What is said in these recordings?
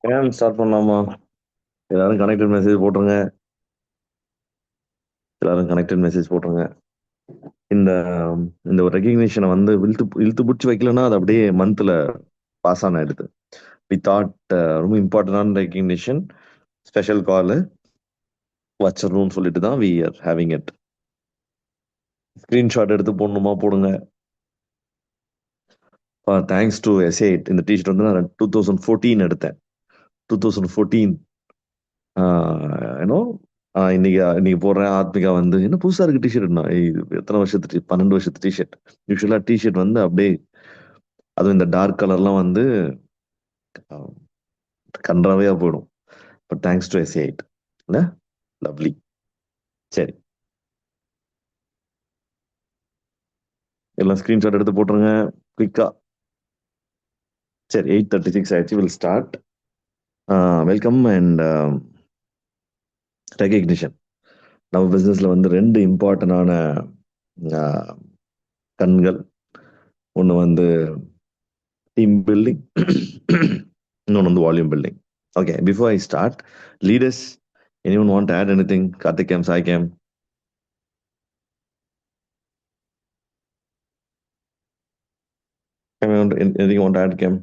ஏன் ஸ்டார்ட் பண்ணலாமா? எல்லாரும் கனெக்டட் மெசேஜ் போட்டுருங்க. எல்லாரும் கனெக்டட் மெசேஜ் போட்டுருங்க. இந்த இந்த ஒரு ரெகக்னிஷனை வந்து இழுத்து இழுத்து பிடிச்சி வைக்கலன்னா அது அப்படியே மந்த்ல பாஸ் ஆன ஆயிடுது. வி தாட் ரொம்ப இம்பார்ட்டன்டான ரெகக்னிஷன், ஸ்பெஷல் கால் வச்சிடணும்னு சொல்லிட்டு தான் we are having it. Screenshot எடுத்து போடணுமா போடுங்க. தேங்க்ஸ் டு எஸ்8. இந்த டிஷர்ட் வந்து நான் 2014 எடுத்தேன். 2014 ஏன்னோ இன்னைக்கு இன்னைக்கு போடுறேன். ஆத்மிகா வந்து என்ன புதுசா இருக்கு டிஷர்ட்னா, இது எத்தனை வருஷத்து 12 வருஷத்து டிஷர்ட். யூஸ்வலா டிஷர்ட் வந்து அப்படியே, அதுவும் இந்த டார்க் கலர்லாம் வந்து ஆஹ், கன்றாவையா போயிடும். பட் தேங்க்ஸ் டு எஸ்8 இல்ல, லவ்லி. சரி, எல்லாம் ஸ்கிரீன்ஷாட் எடுத்து போட்டுருங்க குயிக்கா. சரி, 8:36 ஆயிடுச்சு. Will start. Welcome and recognition. நம்ம பிசினஸ்ல வந்து ரெண்டு இம்பார்ட்டன்டான கண்கள். ஒன்று வந்து டீம் பில்டிங், இன்னொன்று வந்து volume building. Okay, before I start, leaders, anyone want to add anything? Karthik Cam, Sai Cam, anything you want to add, Cam?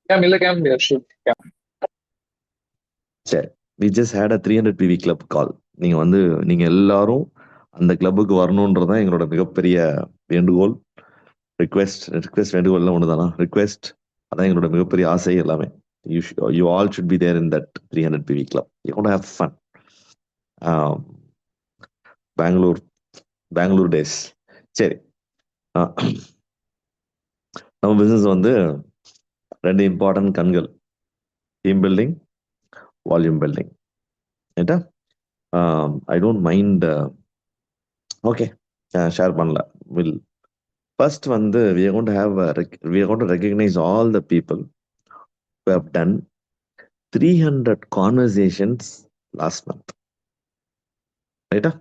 Yeah, Miller Cam, yeah, sure. Yeah. சரி, we just had a 300 PV club call. நீங்க வந்து நீங்க எல்லாரும் அந்த கிளப்புக்கு வரணுன்றதான் எங்களோட மிகப்பெரிய வேண்டுகோள். Request வேண்டுகோள்லாம் ஒண்ணுதானா? Request, அதான் எங்களோட மிகப்பெரிய ஆசை எல்லாமே. You all should be there in that 300 PV club. You want to have fun. Bangalore Bangalore days. சரி, நம்ம பிசினஸ் வந்து ரெண்டு இம்பார்ட்டன்ட் கண்கள், டீம் பில்டிங், வால்யூம் பில்டிங். ரைட்டா? I don't mind. Okay, share பண்ணல. வில் ஃபர்ஸ்ட் வந்து we are going to have we are going to recognize all the people who have done 300 conversations last month. ரைட்டா?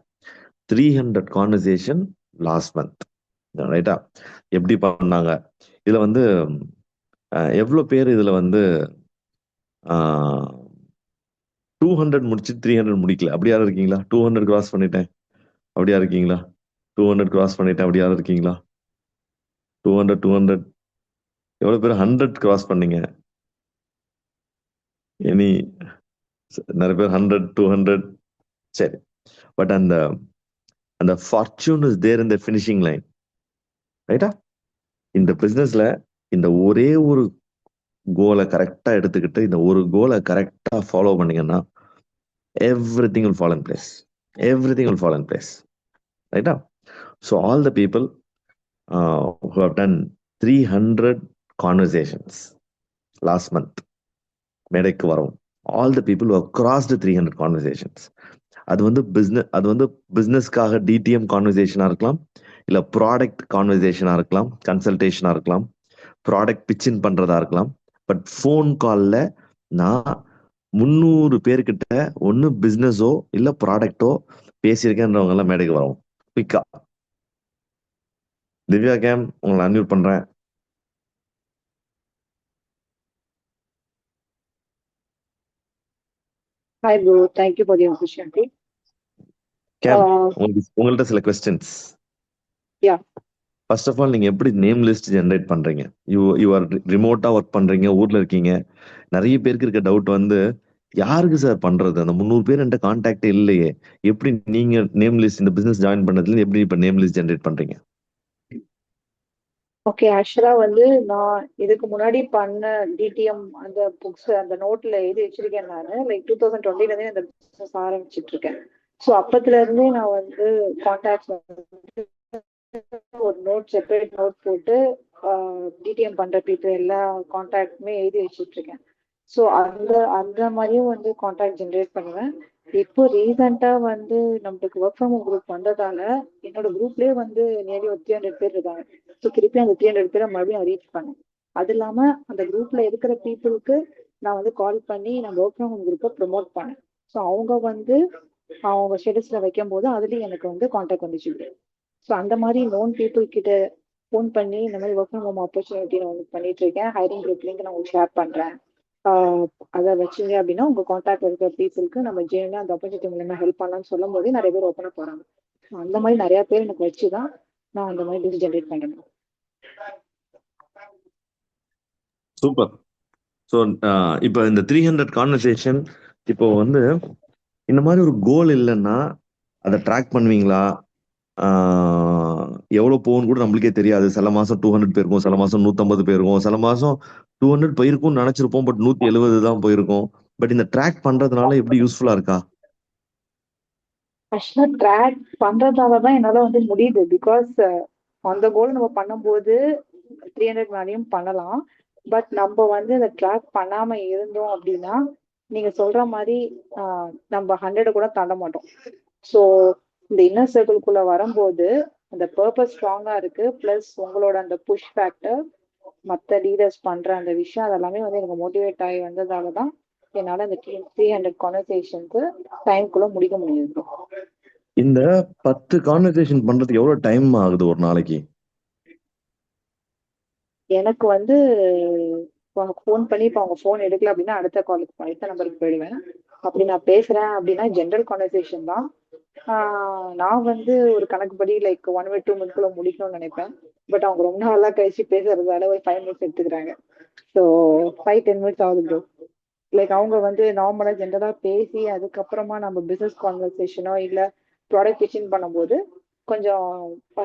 300 conversation last month. ரைட்டா? எப்படி பண்ணாங்க? இதுல வந்து எவ்வளவு பேர் இதுல வந்து 200 முடிச்சு 300 முடிக்கல? அப்படி யாரும் இருக்கீங்களா? 200 கிராஸ் பண்ணிட்டேன் அப்படியா இருக்கீங்களா? 200 கிராஸ் பண்ணிட்டேன் அப்படி யாரும் இருக்கீங்களா? 200 எவ்வளவு பேர் 100 கிராஸ் பண்ணீங்க? எனி? நிறைய பேர் 100, 200. சரி, பட் அந்த அந்த ஃபார்ச்சூன் இஸ் தேர் இந்த ஃபினிஷிங் லைன். ரைட்டா? இந்த பிசினஸ்ல இந்த ஒரே ஒரு கோலை கரெக்டா எடுத்துக்கிட்டு இந்த ஒரு கோலை கரெக்டா ஃபாலோ பண்ணீங்கன்னா everything will fall in place. Everything will fall in place. Right? So all the people who have done 300 conversations last month, மேடைக்கு வரும். All the people who have crossed 300 conversations. அது வந்து பிசினஸ்க்காக டிடிஎம் கான்வர்சேஷனா இருக்கலாம், இல்ல ப்ராடக்ட் கான்வர்சேஷனா இருக்கலாம், கன்சல்டேஷனா இருக்கலாம், product பிச்சின் பண்றதா இருக்கலாம். பட் ஃபோன் கால்ல நான் 300 பேர்கிட்ட ஒன்னு பிசினஸோ இல்ல ப்ராடக்டோ பேசியிருக்கேன்றவங்க எல்லாம் மேடைக்கு வரும் குயிக்கா. திவ்யா கேம், உங்களை அன்மியூட் பண்றேன். Hi, bro. Thank you for the opportunity. கேம், Uh, உங்கள்ட்ட சில questions. yeah. First of all, நீங்க எப்படி நேம் லிஸ்ட் ஜென்ரேட் பண்றீங்க? யூ ஆர் ரிமோட்டா ஒர்க் பண்றீங்க, ஊர்ல இருக்கீங்க. நிறைய பேருக்கு இருக்க டவுட் வந்து, யாருக்கு சார் பண்றது? அந்த 300 பேர் என்கிட்ட கான்டாக்ட் இல்லையே, எப்படி நீங்க நேம் லிஸ்ட் இந்த பிசினஸ் ஜாயின் பண்ணதுல எப்படி இப்ப நேம் லிஸ்ட் ஜென்ரேட் பண்றீங்க? ஓகே, ஆக்சுவலா வந்து நான் இதுக்கு முன்னாடி பண்ண டிடிஎம் அந்த புக்ஸ் அந்த நோட்ல எழுதி வச்சிருக்கேன். நான் லைக் 2020 அந்த பிசினஸ் ஆரம்பிச்சிட்டு இருக்கேன். ஸோ அப்பத்துல இருந்தே நான் வந்து கான்டாக்ட்ஸ் ஒரு நோட், செப்பரேட் நோட் போட்டு டிடிஎம் பண்ற பீப்புள் எல்லா கான்டாக்டுமே எழுதி வச்சிட்டு இருக்கேன். ஸோ அந்த அந்த மாதிரியும் வந்து கான்டாக்ட் ஜென்ரேட் பண்ணுவேன். இப்போ ரீசெண்டா வந்து நம்மளுக்கு ஒர்க் ஃப்ரம் ஹோம் குரூப் வந்ததால என்னோட குரூப்லயே வந்து நியர்லி ஒரு 300 பேர் இருக்காங்க. ஸோ திருப்பி அந்த 300 பேரை மறுபடியும் ரீச் பண்ணேன். அது இல்லாம அந்த குரூப்ல இருக்கிற பீப்புளுக்கு நான் வந்து கால் பண்ணி நான் ஒர்க் ஃப்ரம் ஹோம் குரூப்பை ப்ரொமோட் பண்ணேன். ஸோ அவங்க வந்து அவங்க ஸ்டேட்டஸ்ல வைக்கும் போது அதுலயும் எனக்கு வந்து கான்டாக்ட் வந்துச்சு. ஸோ அந்த மாதிரி நோன் பீப்புள் கிட்ட ஃபோன் பண்ணி இந்த மாதிரி ஒர்க் ஃப்ரம் ஹோம் ஆப்பர்ச்சுனிட்டி நான் உங்களுக்கு பண்ணிட்டு இருக்கேன், ஹைரிங் குரூப் லிங்க் நான் உங்களுக்கு ஷேர் பண்றேன், அதை வச்சீங்க அப்படின்னா உங்க கான்டாக்ட் இருக்கிற பீப்புளுக்கு நம்ம ஜெயினா அந்த ஆப்பர்ச்சுனிட்டி மூலமா ஹெல்ப் பண்ணலாம்னு சொல்லும் போது நிறைய பேர் ஓப்பனா போறாங்க. அந்த மாதிரி நிறைய பேர் எனக்கு வச்சுதான் நான் அந்த மாதிரி டிஸ் ஜென்ரேட் பண்ணேன். சூப்பர். ஸோ இப்போ இந்த 300 கான்வர்சேஷன் இப்போ வந்து இந்த மாதிரி ஒரு கோல் இல்லைன்னா அதை ட்ராக் பண்ணுவீங்களா? எவ்வளோ போகும்னு கூட நம்மளுக்கே தெரியாது. சில மாசம் 200 போயிருக்கும், சில மாசம் 150 போயிருக்கும், சில மாசம் 200 போயிருக்கும்னு நினைச்சிருப்போம், பட் 170 தான் போயிருக்கும். பட் இந்த ட்ராக் பண்றதுனால எப்படி யூஸ்ஃபுல்லா இருக்கா? ஆக்சுவலா ட்ராக் பண்றதாலதான் என்னால வந்து முடியுது. பிகாஸ் அந்த கோல் நம்ம பண்ணும்போது 300 மேலேயும் பண்ணலாம். பட் நம்ம வந்து அதை ட்ராக் பண்ணாம இருந்தோம் அப்படின்னா நீங்க சொல்ற மாதிரி நம்ம 100 கூட தாண்ட மாட்டோம். ஸோ இந்த இன்னர் சர்க்கிள்குள்ள வரும்போது அந்த பர்பஸ் ஸ்ட்ராங்கா இருக்கு, பிளஸ் உங்களோட அந்த புஷ் ஃபேக்டர், மற்ற லீடர்ஸ் பண்ற அந்த விஷயம் அதெல்லாமே வந்து எனக்கு மோட்டிவேட் ஆகி வந்ததாலதான் என்னால இந்த 300 கான்வர்சேஷனுக்கு டைம்குள்ள முடிக்க முடியுது. இந்த 10 கான்வர்சேஷன் பண்றதுக்கு எவ்வளவு டைம் ஆகுது ஒரு நாளைக்கு? எனக்கு வந்து ஃபோன் பண்ணி இப்போ அவங்க ஃபோன் எடுக்கல அப்படின்னா அடுத்த காலுக்கு அடுத்த நம்பருக்கு போயிடுவேன். அப்படி நான் பேசுறேன் அப்படின்னா ஜென்ரல் கான்வர்சேஷன் தான். நான் வந்து ஒரு கணக்குப்படி லைக் 1 or 2 மினிட்குள்ள முடிக்கணும்னு நினைப்பேன். பட் அவங்க ரொம்ப நாளா கழிச்சு பேசுறதால ஒரு 5 மினிட்ஸ் எடுத்துக்கிறாங்க. ஸோ 5-10 மினிட்ஸ் ஆகுது ப்ரோ. லைக் அவங்க வந்து நார்மலா ஜென்ரலா பேசி அதுக்கப்புறமா நம்ம பிசினஸ் கான்வர்சேஷனோ இல்ல ப்ராடக்ட் பிச்சிங் பண்ணும்போது கொஞ்சம்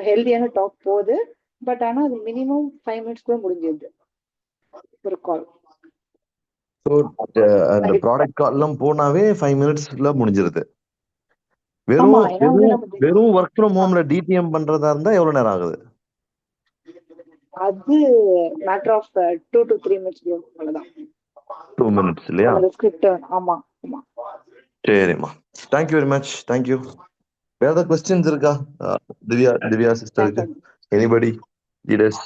ஹெல்தியான டாக் போகுது. பட் ஆனா அது மினிமம் 5 மினிட்ஸ் கூட முடிஞ்சிருது ஒரு கால். ஸோ அந்த ப்ராடக்ட் கால்லாம் போனாவே 5 மினிட்ஸ்ல முடிஞ்சிருது. வெறும் ஆமா, ஏன்னா வந்து வெறும் நம்ம வெறும் ஒர்க் ஃப்ரம் ஹோம்ல டிடிஎம் பண்றதா இருந்தா எவ்வளவு நேரம் ஆகுது? அது matter of 2 to 3 minutes bro, அவ்வளவுதான். 2 மினிட்ஸ் இல்லையா? அந்த ஸ்கிரிப்ட். ஆமா ஆமா. சரிம்மா, தேங்க்யூ வெரி மச். தேங்க்யூ. வேற ஏதாவது கொஸ்டின்ஸ் இருக்கா திவ்யா சிஸ்டருக்கு? Anybody leaders?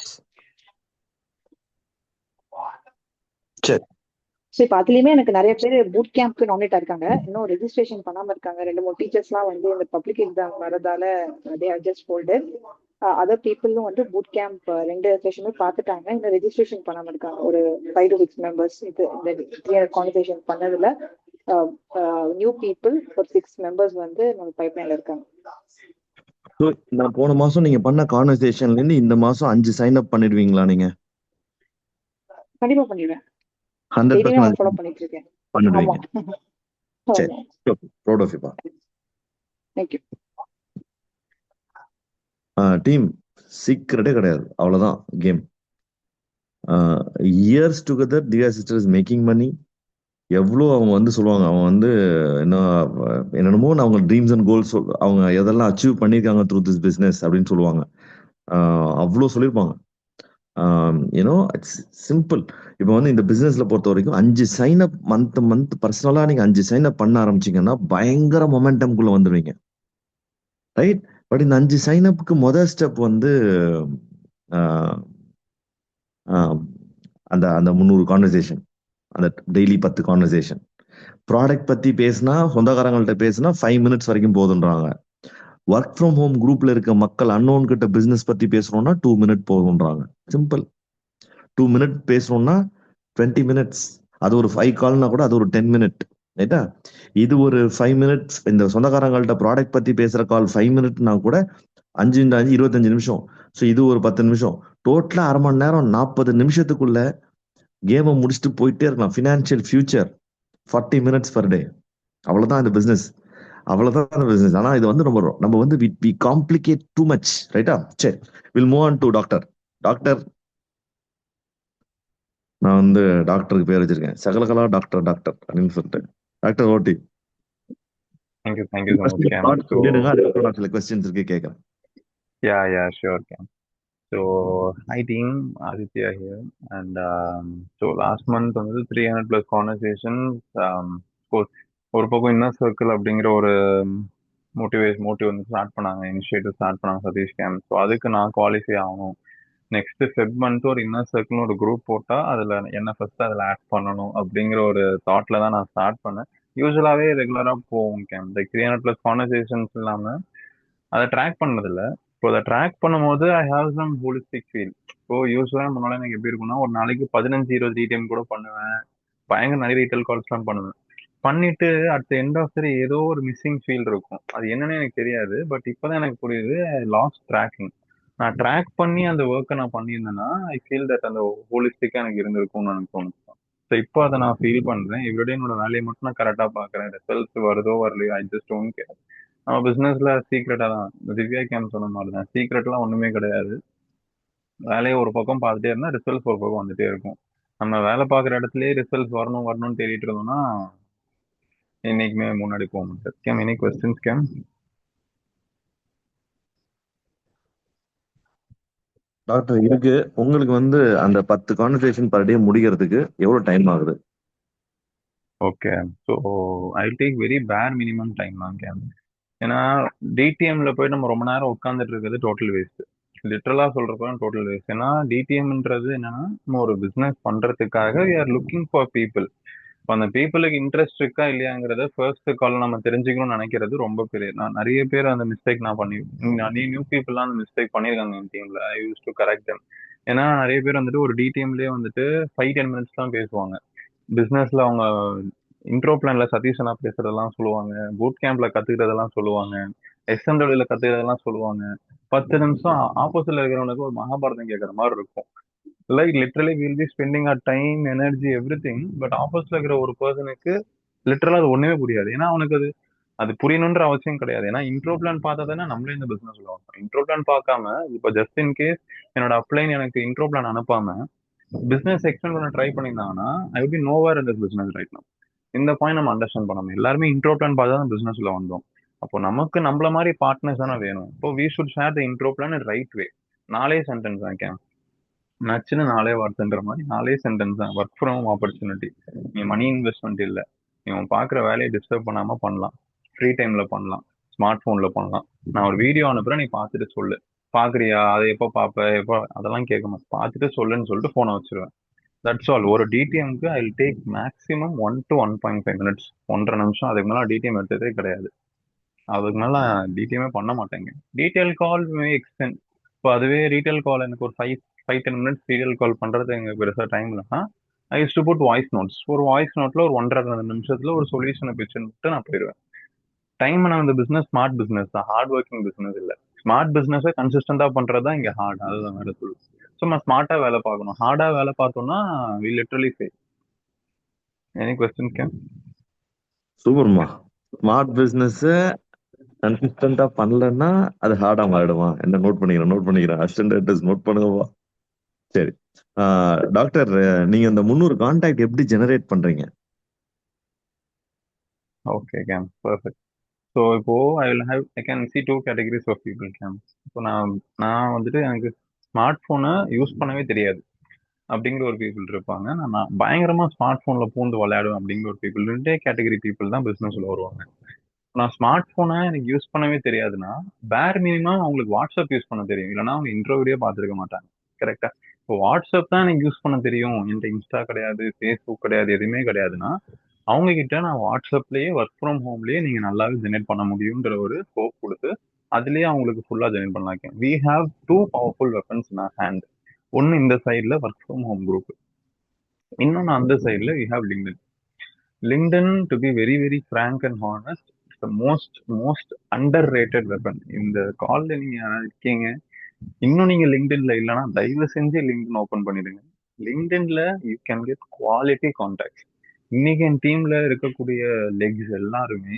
சரி. ஸோ இப்போ அதுலயுமே எனக்கு நிறைய பேர் பூட் கேம்ப்க்கு நாமினேட் இருக்காங்க. இன்னும் ரெஜிஸ்ட்ரேஷன் பண்ணாம இருக்காங்க. 2-3 டீச்சர்ஸ்லாம் வந்து இந்த பப்ளிக் எக்ஸாம் வரதால they are just holded. Other பீப்புளும் வந்து பூட் கேம்ப் 2 செஷனுமே பார்த்துட்டாங்க. இன்னும் ரெஜிஸ்ட்ரேஷன் பண்ணாம இருக்காங்க ஒரு 5 to 6 மெம்பர்ஸ். இது இந்த 300 கான்வர்சேஷன் பண்ணதுல நியூ பீப்புள் ஒரு 6 மெம்பர்ஸ் வந்து நம்ம பைப்லைன்ல இருக்காங்க. ஸோ நான் போன மாசம் நீங்க பண்ண கான்வர்சேஷன்ல இருந்து இந்த மாசம் 5 சைன் அப் பண்ணிடுவீங்களா நீங்க? கண்டிப்பா பண்ணிடுவேன். 100% ஃபாலோ பண்ணிட்டு இருக்கேன். ஆமா. பண்ணிடுவீங்க. சரி, proud of you. Thank you. Team சீக்கிரட்டே கிடையாது, அவ்வளவுதான் ma'am. Years together Divya sisters making money. எவ்வளோ அவங்க வந்து சொல்லுவாங்க, அவங்க வந்து என்ன என்னென்னமோ அவங்க ட்ரீம்ஸ் அண்ட் கோல்ஸ் அவங்க எதெல்லாம் அச்சீவ் பண்ணியிருக்காங்க த்ரூ திஸ் பிஸ்னஸ் அப்படின்னு சொல்லுவாங்க. அவ்வளோ சொல்லியிருப்பாங்க. ஏன்னோ இட்ஸ் சிம்பிள். இப்போ வந்து இந்த பிசினஸ்ல பொறுத்த வரைக்கும் 5 சைன் அப் மந்த் பர்சனலா நீங்க 5 சைன் அப் பண்ண ஆரம்பிச்சீங்கன்னா பயங்கர மொமெண்டம்குள்ள வந்துடுவீங்க, ரைட்? பட் இந்த 5 சைன் அப்புக்கு முதல் ஸ்டெப் வந்து ஆஹ், ஆஹ், அந்த அந்த 300 கான்வர்சேஷன், அந்த டெய்லி 10 கான்வர்சேஷன். ப்ராடக்ட் பத்தி பேசினா, சொந்தக்காரங்கள்ட்ட பேசினா 5 மினிட்ஸ் வரைக்கும் போதுன்றாங்க. ஒர்க் ஃப்ரம் ஹோம் குரூப்ல இருக்க மக்கள் அன்னோன் கிட்ட பிசினஸ் பத்தி பேசுறோம்னா 2 மினிட் போதுன்றாங்க. சிம்பிள். 2 மினிட் பேசணும்னா 20 மினிட்ஸ். அது ஒரு 5 கால்னா கூட அது ஒரு 10 மினிட், ரைட்டா? இது ஒரு 5 மினிட்ஸ். இந்த சொந்தக்காரங்கள்ட்ட ப்ராடக்ட் பத்தி பேசுற கால் 5 மினிட்னா கூட 5 into 5 25 நிமிஷம். ஸோ இது ஒரு 10 நிமிஷம். டோட்டலா அரை மணி நேரம், 40 நிமிஷத்துக்குள்ள கேமை முடிச்சுட்டு போயிட்டே இருக்கலாம். Financial future 40 minutes per day. அவ்வளவுதான் இந்த பிசினஸ். அவ்வளவுதான் இந்த பிசினஸ். ஆனா இது வந்து நம்ம வந்து வி காம்ப்ளிகேட் டூ மச், ரைட்டா? சரி, will move on to doctor. Doctor, நான் வந்து டாக்டருக்கு பேர் வச்சிருக்கேன், சகலகலா டாக்டர் டாக்டர் அப்படின்னு சொல்லிட்டு. டாக்டர் ஓட்டி Thank you so much, Cam. So, சொல்லிடுங்க, அதுக்கப்புறம் நான் சில கொஸ்டின்ஸ் இருக்கு கேட்கறேன். yeah, sure, Cam. So, hi team, Aditya here. And so last month வந்து 300 plus conversations. Of ஒரு பக்கம் இன்னர் சர்க்கிள் அப்படிங்கிற ஒரு மோட்டிவ் வந்து ஸ்டார்ட் பண்ணாங்க, இனிஷியேட்டிவ் ஸ்டார்ட் பண்ணாங்க சதீஷ் கேம். ஸோ அதுக்கு நான் குவாலிஃபை ஆகணும். நெக்ஸ்ட் ஃபெப் மந்த் ஒரு இன்னர் சர்க்கிள்னு ஒரு குரூப் போட்டால் அதில் என்ன ஃபர்ஸ்ட் அதில் ஆட் பண்ணணும் அப்படிங்கிற ஒரு தாட்ல தான் நான் ஸ்டார்ட் பண்ணேன். யூஸ்வலாகவே ரெகுலராக போவோம் கேம். லைக் 300 plus கான்வர்சேஷன்ஸ் இல்லாமல் அதை ட்ராக் பண்ணதில்ல. இப்போ அதை ட்ராக் பண்ணும்போது I have some holistic feel. இப்போ யூஸ்வலாக முன்னாடி எனக்கு எப்படி இருக்கும்னா, ஒரு நாளைக்கு 15-20 டிடிஎம் கூட பண்ணுவேன். பயங்கர நிறைய ரீட்டைல் கால்ஸ்லாம் பண்ணுவேன். பண்ணிட்டு at the end of the ஏதோ ஒரு மிஸ்ஸிங் ஃபீல் இருக்கும். அது என்னன்னு எனக்கு தெரியாது. பட் இப்போதான் எனக்கு புரியுது, லாஸ்ட் ட்ராக்கிங். நான் ட்ராக் பண்ணி அந்த ஒர்க்கை நான் பண்ணியிருந்தேன்னா ஐ ஃபீல் தட் அந்த ஹோலிஸ்டிக்கா எனக்கு இருந்திருக்கும்னு எனக்கு தோணுச்சு. ஸோ இப்போ அதை நான் ஃபீல் பண்றேன். எவ்ரிடே என்னோட வேலையை மட்டும் நான் கரெக்டா பாக்குறேன். ரிசல்ட்ஸ் வருதோ வரலையோ ஐ ஜஸ்ட் டோன்ட் கேர். நம்ம பிசினஸ்ல சீக்ரெட்டா தான், திவ்யா கேம் சொன்ன மாதிரி தான், சீக்ரெட்லாம் ஒண்ணுமே கிடையாது. வேலையை ஒரு பக்கம் பார்த்துட்டே இருந்தா ரிசல்ட்ஸ் ஒரு பக்கம் வந்துட்டே இருக்கும். நம்ம வேலை பார்க்குற இடத்துலயே ரிசல்ட்ஸ் வரணும் வரணும்னு தேடிட்டு இருந்தோம்னா என்னைக்குமே முன்னாடி போக முடியாது. Game any questions game? Doctor இருக்கு. உங்களுக்கு வந்து அந்த 10 கான்வர்சேஷன் பர் டே முடிக்கிறதுக்கு எவ்வளவு டைம் ஆகுது? Okay, so I take very பேர் மினிமம் டைம் தான் கேம். ஏன்னா டிடிஎம்ல போய் நம்ம ரொம்ப நேரம் உட்காந்துட்டு இருக்கிறது டோட்டல் வேஸ்ட். லிட்டரலா சொல்றப்ப டோட்டல் வேஸ்ட். ஏன்னா டிடிஎம்ன்றது என்னன்னா, நம்ம ஒரு பிசினஸ் பண்றதுக்காக we are looking for people. இப்போ அந்த பீப்புளுக்கு இன்ட்ரெஸ்ட் இருக்கா இல்லையாங்கிறத ஃபர்ஸ்ட் கால் நம்ம தெரிஞ்சுக்கணும்னு நினைக்கிறது ரொம்ப பெரிய. நான் நிறைய பேர் அந்த மிஸ்டேக் நான் பண்ணி, நிறைய நியூ பீப்புள்லாம் அந்த மிஸ்டேக் பண்ணியிருக்காங்க என் டீம்ல. ஐ யூஸ் டு கரெக்ட் தெம். ஏன்னா நிறைய பேர் வந்துட்டு ஒரு டிடிஎம்லேயே வந்துட்டு 5-10 மினிட்ஸ் தான் பேசுவாங்க. பிசினஸ்ல அவங்க இன்ட்ரோ பிளான்ல சதீஷனா பேசுறதெல்லாம் சொல்லுவாங்க, பூட் கேம்ப்ல கத்துக்கிறதெல்லாம் சொல்லுவாங்க, எஸ்எம்டபிள்யூல கத்துக்கிறதெல்லாம் சொல்லுவாங்க. 10 நிமிஷம் ஆப்போசிட்ல இருக்கிறவனுக்கு ஒரு மகாபாரதம் கேட்கற மாதிரி இருக்கும். Like literally will be spending our time energy everything. But ஆப்போசிட்ல இருக்கிற ஒரு பர்சனுக்கு லிட்டரலா அது ஒண்ணுமே புரியாது. ஏன்னா அவனுக்கு அது அது புரியணுன்ற அவசியம் கிடையாது. ஏன்னா இன்ட்ரோ பிளான் பார்த்தா தானே நம்மளே இந்த பிசினஸ் வரும். இன்ட்ரோ பிளான் பார்க்காம இப்போ ஜஸ்ட் இன் கேஸ் என்னோட அப்ளைன் எனக்கு இன்ட்ரோ பிளான் அனுப்பாம பிசினஸ் எக்ஸ்டெண்ட் பண்ண ட்ரை பண்ணியிருந்தாங்கன்னா I will be nowhere in this business right now. இந்த பாயிண்ட் நம்ம அண்டர்ஸ்டாண்ட் பண்ணணும். எல்லாருமே இன்ட்ரோ பிளான் பார்த்து தான் பிசினஸ்ல வந்தோம். அப்போ நமக்கு நம்மள மாதிரி பார்ட்னர்ஸ் தானே வேணும். இப்போ we should share the intro plan in right way. 4 sentence தான் கேம். நச்சுன்னு 4 வார்த்தைன்ற மாதிரி 4 சென்டென்ஸ் தான். Work from opportunity. நீ மணி இன்வெஸ்ட்மெண்ட் இல்லை. நீ உன் பார்க்குற வேலையை டிஸ்டர்ப் பண்ணாம பண்ணலாம். ஃப்ரீ டைம்ல பண்ணலாம். ஸ்மார்ட் போன்ல பண்ணலாம். நான் ஒரு வீடியோ அனுப்புறேன், நீ பார்த்துட்டு சொல்லு. பாக்குறியா, அதை எப்போ பார்ப்ப, எப்போ, அதெல்லாம் கேட்க மாட்டேன். பார்த்துட்டு சொல்லுன்னு சொல்லிட்டு போனை வச்சிருவேன். That's all. ஒரு டிடிஎம்க்கு I take maximum 1 to 1.5 minutes, 1.5 நிமிஷம். அதுக்கு மேலே டிடிஎம் எடுத்ததே கிடையாது. அதுக்கு மேல டிடிஎம்ஏ பண்ண மாட்டேங்க. டீடைல் கால் மே எக்ஸ்டெண்ட். இப்போ அதுவே ரீட்டைல் கால் எனக்கு ஒரு 5-10 மினிட்ஸ் ரீட்டைல் கால் பண்றது எங்களுக்கு பெருசாக டைம் இல்லைன்னா I use to put voice notes. ஒரு வாய்ஸ் நோட்ல ஒரு 1.5-2 நிமிஷத்துல ஒரு சொல்யூஷனை பிச்சுட்டு நான் போயிடுவேன். டைம் நான் இந்த பிசினஸ் ஸ்மார்ட் பிசினஸ் தான், ஹார்ட் ஒர்க்கிங் பிசினஸ் இல்லை. ஸ்மார்ட் பிசினஸை கன்சிஸ்டண்டா பண்றது தான் இங்க ஹார்ட். அதுதான் வேற சொல்லு. ஸோ நம்ம ஸ்மார்ட்டா வேலை பார்க்கணும். ஹார்டா வேலை பார்த்தோம்னா we literally fail. Any question கேம்? சூப்பர்மா. ஸ்மார்ட் பிசினஸ் கன்சிஸ்டன்டா பண்ணலன்னா அது ஹார்டா மாறிடுமா? என்ன நோட் பண்ணிக்கிறேன் அசிஸ்டன்ட் நோட் பண்ணுங்கப்பா. சரி. டாக்டர், நீங்க இந்த 300 கான்டாக்ட் எப்படி ஜெனரேட் பண்றீங்க? Okay game, perfect. ஸோ இப்போ I can see 2 categories of people கேம். இப்போ நான் வந்துட்டு எனக்கு ஸ்மார்ட் ஃபோனை யூஸ் பண்ணவே தெரியாது அப்படிங்கிற ஒரு பீப்புள் இருப்பாங்க. நான் பயங்கரமா ஸ்மார்ட் ஃபோன்ல பூந்து விளையாடுவேன் அப்படிங்கிற ஒரு பீப்புள். 2 கேட்டகரி பீப்புள் தான் பிசினஸ்ல வருவாங்க. நான் ஸ்மார்ட் ஃபோனை எனக்கு யூஸ் பண்ணவே தெரியாதுன்னா பேர் மினிமம் அவங்களுக்கு வாட்ஸ்அப் யூஸ் பண்ண தெரியும். இல்லைன்னா அவங்க இன்ட்ரோ வீடியோ பார்த்துருக்க மாட்டாங்க. கரெக்டா? இப்போ வாட்ஸ்அப் தான் எனக்கு யூஸ் பண்ண தெரியும், என்கிட்ட இன்ஸ்டா கிடையாது, ஃபேஸ்புக் கிடையாது, எதுவுமே கிடையாதுன்னா அவங்க கிட்ட நான் வாட்ஸ்அப்லயே ஒர்க் ஃப்ரம் ஹோம்லயே நீங்க நல்லாவே ஜெனரேட் பண்ண முடியும்ன்ற ஒரு ஹோப் கொடுத்து அதுலயே அவங்களுக்கு ஃபுல்லா ஜெனரேட் பண்ணலாம். We have 2 powerful weapons in our hand. ஒன்னு இந்த சைட்ல ஒர்க் ஃப்ரம் ஹோம் குரூப், இன்னொன்னு அந்த சைட்ல we have LinkedIn. LinkedIn, to be very very frank and honest, the most underrated weapon. இந்த கால்ல நீங்க யாராவது இருக்கீங்க இன்னும் நீங்க லிங்க்டின்ல இல்லைன்னா தயவு செஞ்சு லிங்க்டின் ஓபன் பண்ணிடுங்க. லிங்க்டின்ல you can get quality contacts. இன்னைக்கு என் டீம்ல இருக்கக்கூடிய லெக்ஸ் எல்லாருமே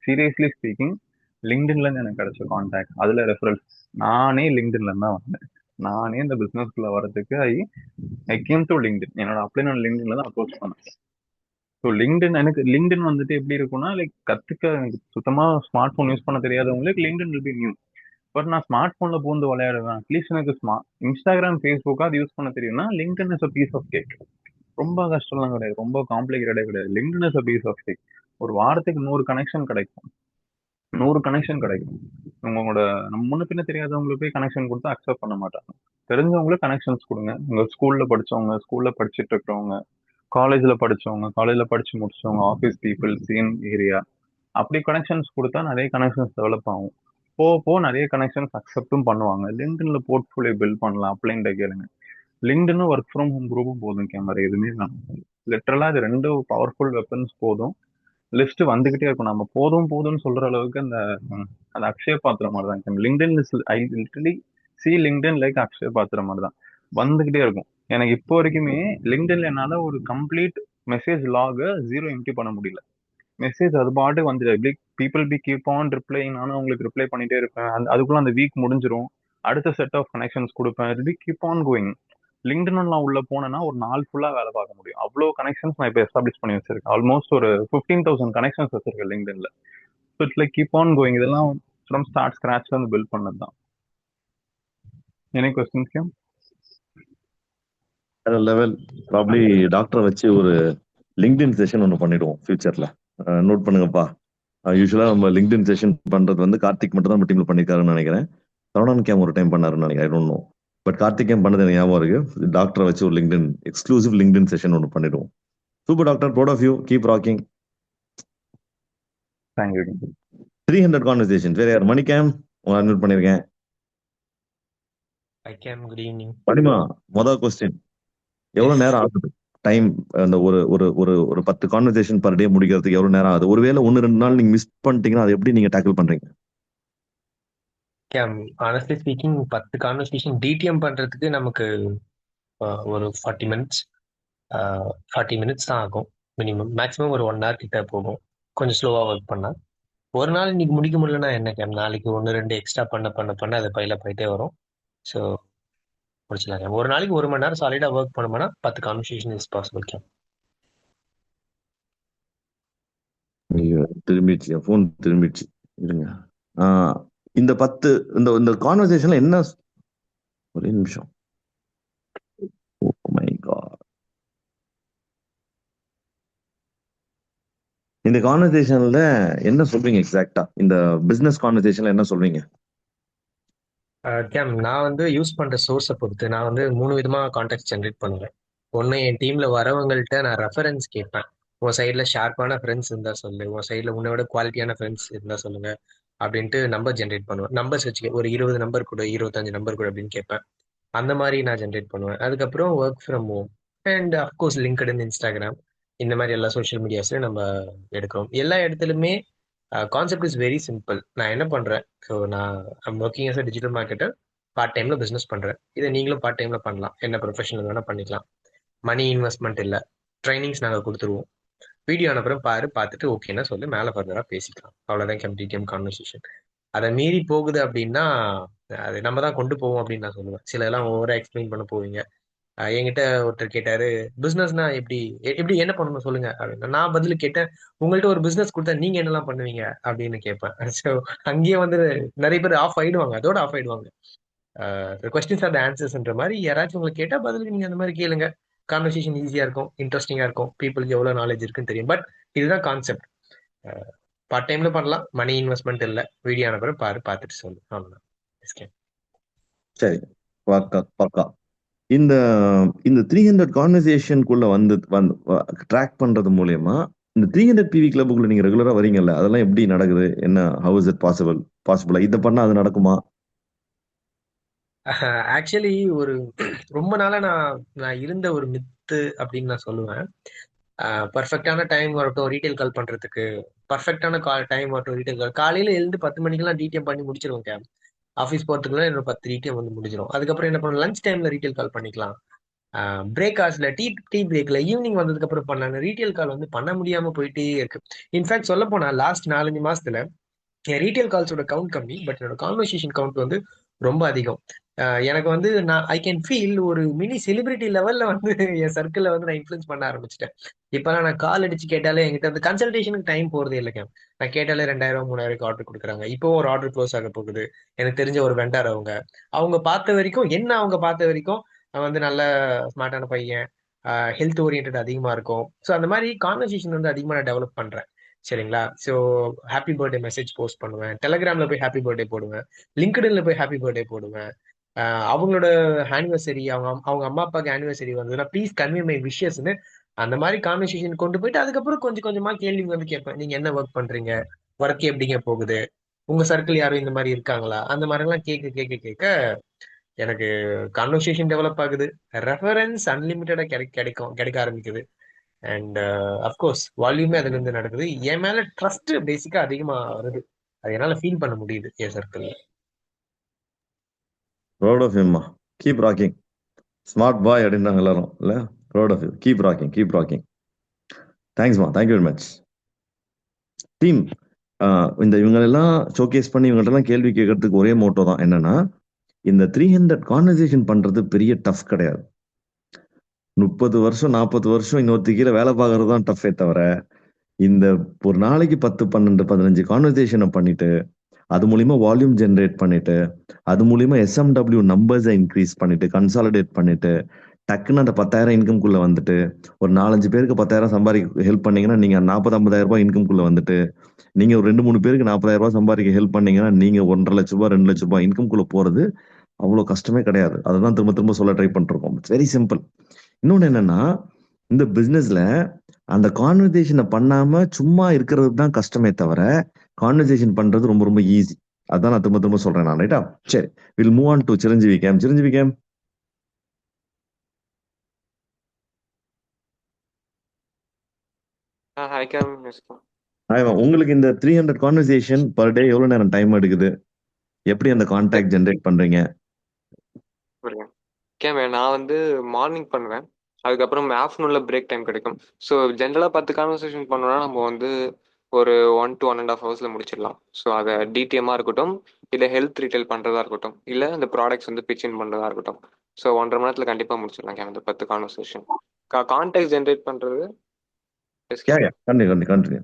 சீரியஸ்லி ஸ்பீக்கிங் லிங்க்டின்ல இருந்து எனக்கு கிடைச்ச கான்டாக்ட், அதுல ரெஃபரன்ஸ். நானே லிங்க்டின்ல இருந்து தான் வந்தேன். நானே இந்த பிசினஸ்க்குள்ள வரதுக்கு ஐ கேம் டு லிங்க்டின். என்னோட அப்ளை நான் லிங்க்டின்ல தான் அப்ரோச் பண்ணேன். ஸோ லிங்க்டின் வந்துட்டு எப்படி இருக்கும்னா, லைக் கத்துக்க எனக்கு சுத்தமா ஸ்மார்ட் ஃபோன் யூஸ் பண்ண தெரியாதவங்களுக்கு LinkedIn will be new. But நான் ஸ்மார்ட் ஃபோன்ல பூந்து விளையாடுவேன். அட்லீஸ்ட் எனக்கு இன்ஸ்டாகிராம், ஃபேஸ்புக் அது யூஸ் பண்ண தெரியும்னா LinkedIn is a piece of cake. ரொம்ப கஷ்டம்லாம் கிடையாது, ரொம்ப காம்ப்ளிகேட்டடே கிடையாது. LinkedIn is a piece of cake. ஒரு வாரத்துக்கு 100 கனெக்ஷன் கிடைக்கும். 100 கனெக்ஷன் கிடைக்கும். உங்களோட நம்ம முன்ன பின்ன தெரியாதவங்களுக்கு போய் கனெக்ஷன் கொடுத்து அக்செப்ட் பண்ண மாட்டாங்க. தெரிஞ்சவங்களுக்கு கனெக்ஷன்ஸ் கொடுங்க. உங்க ஸ்கூல்ல படிச்சவங்க, ஸ்கூல்ல படிச்சுட்டு இருக்கிறவங்க, காலேஜ்ல படிச்சவங்க, காலேஜ்ல படிச்சு முடிச்சவங்க, ஆஃபீஸ் பீப்புள், சேம் ஏரியா, அப்படி கனெக்ஷன்ஸ் கொடுத்தா நிறைய கனெக்ஷன்ஸ் டெவலப் ஆகும். போக போக நிறைய கனெக்ஷன்ஸ் அக்செப்டும் பண்ணுவாங்க. லிங்க்டின்ல போர்ட்ஃபோலியோ பில்ட் பண்ணலாம். அப்ளைன்ட்ட கேளுங்க. லிங்க்டின் ஒர்க் ஃப்ரம் ஹோம் குரூப்பும் போதும் கேமரா எதுவுமே வேணும். லிட்டரலா இது 2 பவர்ஃபுல் வெப்பன்ஸ் போதும். லிஸ்ட் வந்துகிட்டே இருக்கும். நம்ம போதும் போதும்னு சொல்ற அளவுக்கு அந்த அக்ஷய பாத்திரம் மாதிரி தான். LinkedIn I literally see LinkedIn like Akshaya Patram மாதிரி தான் வந்துகிட்டே இருக்கும். எனக்கு இப்போ வரைக்குமே லிங்க்டின்ல என்னால ஒரு கம்ப்ளீட் மெசேஜ் லாக 0 எம்டி பண்ண முடியல. மெசேஜ் அது பாட்டுக்கு வந்துட்டு people be keep on replying. நானும் அவங்களுக்கு ரிப்ளை பண்ணிட்டே இருப்பேன். அதுக்குள்ள அந்த வீக் முடிஞ்சிரும். அடுத்த செட் ஆஃப் கனெக்ஷன்ஸ் கொடுப்பேன். It be keep on going. லிங்க்டின்ல உள்ள போனேன்னா ஒரு நாள் ஃபுல்லா வேலை பார்க்க முடியும். அவ்வளோ கனெக்ஷன்ஸ் நான் இப்போ எஸ்டாப்ளிஷ் பண்ணி வச்சிருக்கேன். ஆல்மோஸ்ட் ஒரு 15,000 கனெக்ஷன்ஸ் வச்சிருக்கேன் லிங்க்டின்ல. So it's like keep on going. இதெல்லாம் ஃப்ரம் ஸ்டார்ட் ஸ்கிராச்ல இருந்து பில்ட் பண்ணது தான். Any questions ma'am? Level probably டாக்டரை வச்சு ஒரு லிங்க்டின் செஷன் ஒன்று பண்ணிடுவோம் ஃபியூச்சர்ல. நோட் பண்ணுங்கப்பா. யூஸ்வலா நம்ம லிங்க்டின் செஷன் பண்றது வந்து கார்த்திக் மட்டும் தான் நம்ம டீம்ல பண்ணிருக்காருன்னு நினைக்கிறேன். சரவணன் கேம் ஒரு டைம் பண்ணாருன்னு நினைக்கிறேன். I don't know. But Karthik game பண்ணது எனக்கு ஞாபகம் இருக்கு. டாக்டரை வச்சு ஒரு லிங்க்டின் எக்ஸ்க்ளூசிவ் லிங்க்டின் செஷன் ஒன்று பண்ணிடுவோம். Super doctor, proud of you. Keep rocking. Thank you. 300 conversation. வேற யார்? மணி கேம் அன்மியூட் பண்ணிருக்கேன். Hi ma'am. Good evening. மணிமா, முதல் கொஸ்டின், எவ்வளவு நேரம் ஆகுது டைம் அந்த ஒரு ஒரு ஒரு ஒரு 10 கான்வர்சேஷன் பர் டே முடிக்கிறதுக்கு எவ்வளவு நேரம் ஆகுது? ஒருவேளை 1-2 நாள் நீங்க மிஸ் பண்ணிட்டீங்கன்னா அதை எப்படி நீங்க டேக்கிள் பண்றீங்க? Game honestly speaking 10 conversation TDM பண்றதுக்கு நமக்கு ஒரு 40 மினிட்ஸ் 40 மினிட்ஸ் தான் ஆகும் மினிமம். மேக்ஸிமம் ஒரு 1 hour கிட்ட போகும் கொஞ்சம் ஸ்லோவா ஒர்க் பண்ணா. ஒரு நாள் இன்னைக்கு முடிக்க முடியலன்னா என்ன கேம், நாளைக்கு 1-2 எக்ஸ்ட்ரா பண்ண பண்ண பண்ண அது பையில போயிட்டே வரும். ஸோ முடிச்சலாம் கேம். ஒரு நாளைக்கு 1 மணி நேரம் சாலிடா ஒர்க் பண்ணோம்னா 10 கான்வர்சேஷன் இஸ் பாசிபிள் கேம். திரும்பிடுச்சு, என் போன் திரும்பிடுச்சு. இருங்க. இந்த 10 இந்த இந்த கான்வர்சேஷன்ல என்ன? ஒரே நிமிஷம். Oh my God. இந்த கான்வர்சேஷன்ல என்ன சொல்றீங்க எக்ஸாக்டா? இந்த பிசினஸ் கான்வர்சேஷன்ல என்ன சொல்றீங்க? கேம் நான் வந்து யூஸ் பண்ற சோர்ஸை பொறுத்து நான் வந்து 3 விதமா கான்டாக்ட் ஜென்ரேட் பண்ணுவேன். ஒன்று, என் டீம்ல வரவங்கள்ட்ட நான் ரெஃபரன்ஸ் கேட்பேன். உன் சைட்ல ஷார்ப்பான ஃப்ரெண்ட்ஸ் இருந்தா சொல்லு, உன் சைட்ல உன்னை விட குவாலிட்டியான ஃப்ரெண்ட்ஸ் இருந்தா சொல்லுங்க அப்படின்ட்டு நம்பர் ஜென்ரேட் பண்ணுவேன். நம்பர்ஸ் வச்சுக்க ஒரு 20 நம்பர் கூட 25 நம்பர் கூட அப்படின்னு கேட்பேன். அந்த மாதிரி நான் ஜென்ரேட் பண்ணுவேன். அதுக்கப்புறம் work from home and of course LinkedIn, Instagram, இந்த மாதிரி எல்லா சோஷியல் மீடியாஸ்லையும் நம்ம எடுக்கிறோம். எல்லா இடத்துலையுமே கான்செப்ட் இஸ் வெரி சிம்பிள். நான் என்ன பண்றேன், ஸோ நான் I'm working as a digital marketer. Part டைம்ல பிசினஸ் பண்றேன். இதை நீங்களும் பார்ட் டைம்ல பண்ணலாம். என்ன ப்ரொஃபஷனல் வேணா பண்ணிக்கலாம். மணி இன்வெஸ்ட்மெண்ட் இல்லை, ட்ரைனிங்ஸ் நாங்கள் கொடுத்துருவோம். வீடியோ அனுப்புறோம், பார்த்துட்டு ஓகேன்னா சொல்லி மேலே ஃபர்தராக பேசிக்கலாம். அவ்வளோதான் டிடிஎம் கான்வர்சேஷன். அதை மீறி போகுது அப்படின்னா அது நம்ம தான் கொண்டு போவோம் அப்படின்னு நான் சொல்லுவேன். சில எல்லாம் ஓவரா எக்ஸ்பிளைன் பண்ண போவீங்க. என்கிட்ட ஒருத்தர் கேட்டாரு, பிசினஸ்னா எப்படி எப்படி என்ன பண்ணணும் சொல்லுங்க அப்படின்னு. நான் பதில் கேட்டேன், உங்கள்ட்ட ஒரு பிசினஸ் கொடுத்தா நீங்க என்னெல்லாம் பண்ணுவீங்க அப்படின்னு கேட்பேன். ஸோ அங்கேயே வந்து நிறைய பேர் ஆஃப் ஆயிடுவாங்க, அதோட ஆஃப் ஆயிடுவாங்க. கொஸ்டின்ஸ் ஆர் த ஆன்சர்ஸ்ன்ற மாதிரி யாராச்சும் உங்களுக்கு கேட்டா பதிலுக்கு நீங்க அந்த மாதிரி கேளுங்க. கான்வர்சேஷன் ஈஸியா இருக்கும், இன்ட்ரெஸ்டிங்கா இருக்கும், பீப்புளுக்கு எவ்வளவு நாலேஜ் இருக்குன்னு தெரியும். பட் இதுதான் கான்செப்ட். பார்ட் டைம்ல பண்ணலாம், மணி இன்வெஸ்ட்மெண்ட் இல்லை, வீடியோ அனுப்புறேன் பார்த்துட்டு சொல்லு, அவ்வளவுதான். சரி, பக்கா பக்கா. இந்த இந்த 300 கான்வர்சேஷனுக்குள்ள வந்து ட்ராக் பண்றது மூலயமா இந்த 300 பிவி கிளப்புக்குள்ள நீங்க ரெகுலரா வரீங்கல்ல, அதெல்லாம் எப்படி நடக்குது? என்ன, ஹவ் இஸ் இட் பாசிபிளா? இதை பண்ணா அது நடக்குமா? ஆக்சுவலி ஒரு ரொம்ப நாளா நான் இருந்த ஒரு மித்து அப்படின்னு நான் சொல்லுவேன். பர்ஃபெக்டான டைம் வரட்டும் ரீட்டைல் கால் பண்றதுக்கு, பர்ஃபெக்டான டைம் வரட்டும் ரீட்டைல் கால். காலையில எழுந்து 10 மணிக்கெல்லாம் டிடிஎம் பண்ணி முடிச்சிருவோம் கேம். ஆஃபீஸ் போறதுக்குள்ள என்னோட 10 டிடிஎம் வந்து முடிஞ்சிடும். அதுக்கப்புறம் என்ன பண்ணுவோம், லஞ்ச் டைம்ல ரீட்டைல் கால் பண்ணிக்கலாம். பிரேக் ஹார்ஸ்ல டீ பிரேக்ல ஈவினிங் வந்ததுக்கு அப்புறம் பண்ணலாம். ரீட்டைல் கால் வந்து பண்ண முடியாம போயிட்டே இருக்கு. இன்ஃபேக்ட் சொல்ல போனா லாஸ்ட் 4-5 மாசத்துல என் ரீட்டைல் கால்ஸோட கவுண்ட் கம்மி, பட் என்னோட கான்வர்சேஷன் கவுண்ட் வந்து ரொம்ப அதிகம். எனக்கு வந்து ஐ கேன் ஃபீல் ஒரு மினி செலிபிரிட்டி லெவல்ல வந்து என் சர்க்கிள்ல வந்து நான் இன்ஃபுளுன்ஸ் பண்ண ஆரம்பிச்சிட்டேன். இப்பெல்லாம் நான் கால் அடிச்சு கேட்டாலே என்கிட்ட அந்த கன்சல்டேஷனுக்கு டைம் போறதே இல்லைங்க. நான் கேட்டாலே 2000-3000 ஆர்டர் கொடுக்குறாங்க. இப்போ ஒரு ஆர்டர் க்ளோஸ் ஆக போகுது. எனக்கு தெரிஞ்ச ஒரு வெண்டார், அவங்க பார்த்த வரைக்கும் அவங்க பார்த்த வரைக்கும் வந்து நல்ல ஸ்மார்ட்டான பையன், ஹெல்த் ஓரியன்ட் அதிகமா இருக்கும். ஸோ அந்த மாதிரி கான்வர்சேஷன் வந்து அதிகமாக நான் டெவலப் பண்றேன். சரிங்களா? So happy birthday message post பண்ணுவேன், டெலிகிராம்ல போய் ஹாப்பி பர்த்டே போடுவேன், லிங்க்டின்ல போய் ஹாப்பி பர்த்டே போடுவேன். அவங்களோட ஆனிவர்சரி, அவங்க அம்மா அப்பாவுக்கு ஆனிவர்சரி வந்ததுன்னா ப்ளீஸ் கன்வே மை விஷஸ்ன்னு அந்த மாதிரி கான்வர்சேஷன் கொண்டு போயிட்டு அதுக்கப்புறம் கொஞ்சம் கொஞ்சமா கேள்வி வந்து கேட்பேன். நீங்க என்ன ஒர்க் பண்றீங்க, ஒர்க் எப்படிங்க போகுது, உங்க சர்க்கிள் யாரும் இந்த மாதிரி இருக்காங்களா? அந்த மாதிரி எல்லாம் கேட்க கேட்க கேட்க எனக்கு கான்வர்சேஷன் டெவலப் ஆகுது. ரெஃபரன்ஸ் அன்லிமிட்டடா கிடைக்க ஆரம்பிக்குது. அண்ட் அஃப்கோர்ஸ் வால்யூமே அதுல இருந்து நடக்குது. என் மேல ட்ரஸ்ட் பேசிக்கா அதிகமா வருது. அது என்னால ஃபீல் பண்ண முடியுது என் சர்க்கிள். ப்ரௌட் ஆஃப் ஹிம்மா. Keep rocking. ஸ்மார்ட் பாய் அப்படின்றாங்க எல்லாரும் இல்ல. Proud of you. Keep rocking, keep rocking. தேங்க்ஸ்மா, தேங்க்யூ வெரி மச். டீம், இந்த இவங்களெல்லாம் ஷோகேஸ் பண்ணி இவங்கள்ட்டலாம் கேள்வி கேட்கறதுக்கு ஒரே மோட்டோ தான். என்னன்னா, இந்த 300 கான்வர்சேஷன் பண்றது பெரிய டஃப் கிடையாது. 30 வருஷம் 40 வருஷம் இன்னொருத்தி கீழே வேலை பார்க்கறது தான் டஃபே தவிர, இந்த ஒரு நாளைக்கு 10 12 15 கான்வர்சேஷனை பண்ணிட்டு அது மூலியமா வால்யூம் ஜென்ரேட் பண்ணிட்டு அது மூலியமா எஸ்எம்டபிள்யூ நம்பர்ஸை இன்க்ரீஸ் பண்ணிட்டு கன்சாலிடேட் பண்ணிட்டு டக்குன்னு அந்த 10,000 இன்கம்குள்ள வந்துட்டு ஒரு 4-5 பேருக்கு 10,000 சம்பாதிக்க ஹெல்ப் பண்ணீங்கன்னா நீங்க 40-50,000 ரூபாய் இன்கம்குள்ள வந்துட்டு நீங்க ஒரு 2-3 பேருக்கு 40,000 ரூபாய் சம்பாதிக்க ஹெல்ப் பண்ணீங்கன்னா நீங்க 1.5 லட்ச ரூபாய் 2 லட்ச ரூபாய் இன்கம்குள்ள போறது அவ்வளவு கஷ்டமே கிடையாது. அதுதான் திரும்ப திரும்ப சொல்ல ட்ரை பண்ணிருக்கோம். It's very simple. இன்னொன்னு என்னன்னா, இந்த பிசினஸ்ல அந்த கான்வர்சேஷனை பண்ணாம சும்மா இருக்கிறது தான் கஷ்டமே தவிர கான்வர்சேஷன் பண்றது ரொம்ப ரொம்ப ஈஸி. அதான் நான் திரும்ப திரும்ப சொல்றேன் நான். ரைட்டா? சரி, will move on to Chiranjeevi game. Chiranjeevi game. Hi game. உங்களுக்கு இந்த 300 கான்வர்சேஷன் பர் டே எவ்வளவு நேரம் டைம் எடுக்குது? எப்படி அந்த கான்டாக்ட் ஜென்ரேட் பண்றீங்க? புரியுங்க கேம். நான் வந்து மார்னிங் பண்ணுவேன், அதுக்கப்புறம் ஆஃப்டர்நூன்ல பிரேக் டைம் கிடைக்கும். ஸோ ஜென்ரலாக 10 கான்வர்சேஷன் பண்ணோம்னா நம்ம வந்து ஒரு 1 to 1.5 ஹவர்ஸில் முடிச்சிடலாம். ஸோ அதை டிடிஎம்மாக இருக்கட்டும், இல்லை ஹெல்த் ரீட்டைல் பண்ணுறதா இருக்கட்டும், இல்லை இந்த ப்ராடக்ட்ஸ் வந்து பிச்சின் பண்ணுறதா இருக்கட்டும். ஸோ 1.5 மணி நேரத்தில் கண்டிப்பாக முடிச்சிடலாம் கேம் இந்த 10 கான்வர்சேஷன். கான்டாக்ட் ஜென்ரேட் பண்ணுறது கண்டினியூ.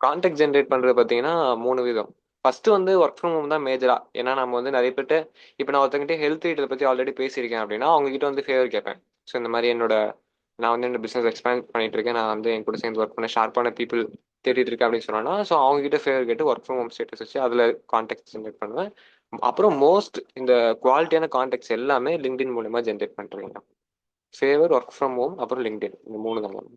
கான்டாக்ட் ஜென்ரேட் பண்ணுறது பார்த்தீங்கன்னா 3 விதம். ஃபர்ஸ்ட் வந்து ஒர்க் ஃப்ரம் ஹோம் தான் மேஜரா. ஏன்னா நம்ம வந்து நிறைய பேர்ட்ட இப்போ நான் ஒருத்தங்கிட்ட ஹெல்த் ரீட்டை பற்றி ஆல்ரெடி பேசியிருக்கேன் அப்படின்னா அவங்க கிட்ட வந்து ஃபேவர் கேட்பேன். ஸோ இந்த மாதிரி நான் வந்து என்னோட பிஸ்னஸ் எக்ஸ்பேண்ட் பண்ணிட்டு இருக்கேன், நான் வந்து என் கூட சேர்ந்து ஒர்க் பண்ண ஷார்ப்பான பீப்புள் தேடிட்டு இருக்கேன் அப்படின்னு சொன்னா, ஸோ அவங்க கிட்ட ஃபேவர் கேட்டு ஒர்க் ஃப்ரம் ஹோம் ஸ்டேட்டஸ் வச்சு அதில் கான்டாக்ட் ஜென்ரேட் பண்ணுவேன். அப்புறம் மோஸ்ட் இந்த குவாலிட்டியான கான்டாக்ட்ஸ் எல்லாமே லிங்க்டின் மூலமா ஜென்ரேட் பண்ணுறீங்க. ஃபேவர், ஒர்க் ஃப்ரம் ஹோம், அப்புறம் லிங்க்டின், இந்த 3 தாங்க.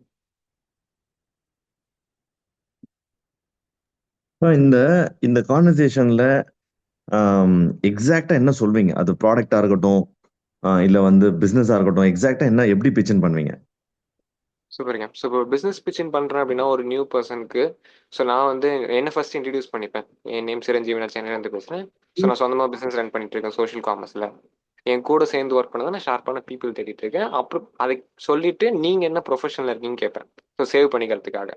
இந்த இந்த கான்வர்சேஷன்ல எக்ஸாக்டா என்ன சொல்வீங்க? அது ப்ராடக்டா இருக்கட்டும், இல்ல வந்து பிசினஸா இருக்கட்டும், எக்ஸாக்டா என்ன எப்படி பிச்சின் பண்ணுவீங்க? சூப்பருங்க. ஸோ இப்போ பிஸ்னஸ் பிச்சின் பண்ணுறேன் அப்படின்னா ஒரு நியூ பர்சனுக்கு, ஸோ நான் வந்து என்ன ஃபர்ஸ்ட் இன்ட்ரடியூஸ் பண்ணிப்பேன். என் நேம் சிரஞ்சீவி, நான் சென்னையிலேருந்து பேசுகிறேன். ஸோ நான் சொந்தமாக பிஸ்னஸ் ரன் பண்ணிட்டு இருக்கேன் சோஷியல் காமர்ஸில். என் கூட சேர்ந்து ஒர்க் பண்ணதான் நான் ஷார்ப்பான பீப்புள் தேடிட்டு இருக்கேன். அப்புறம் அதை சொல்லிட்டு நீங்கள் என்ன ப்ரொஃபஷனில் இருக்கீங்கன்னு கேட்பேன், ஸோ சேவ் பண்ணிக்கிறதுக்காக.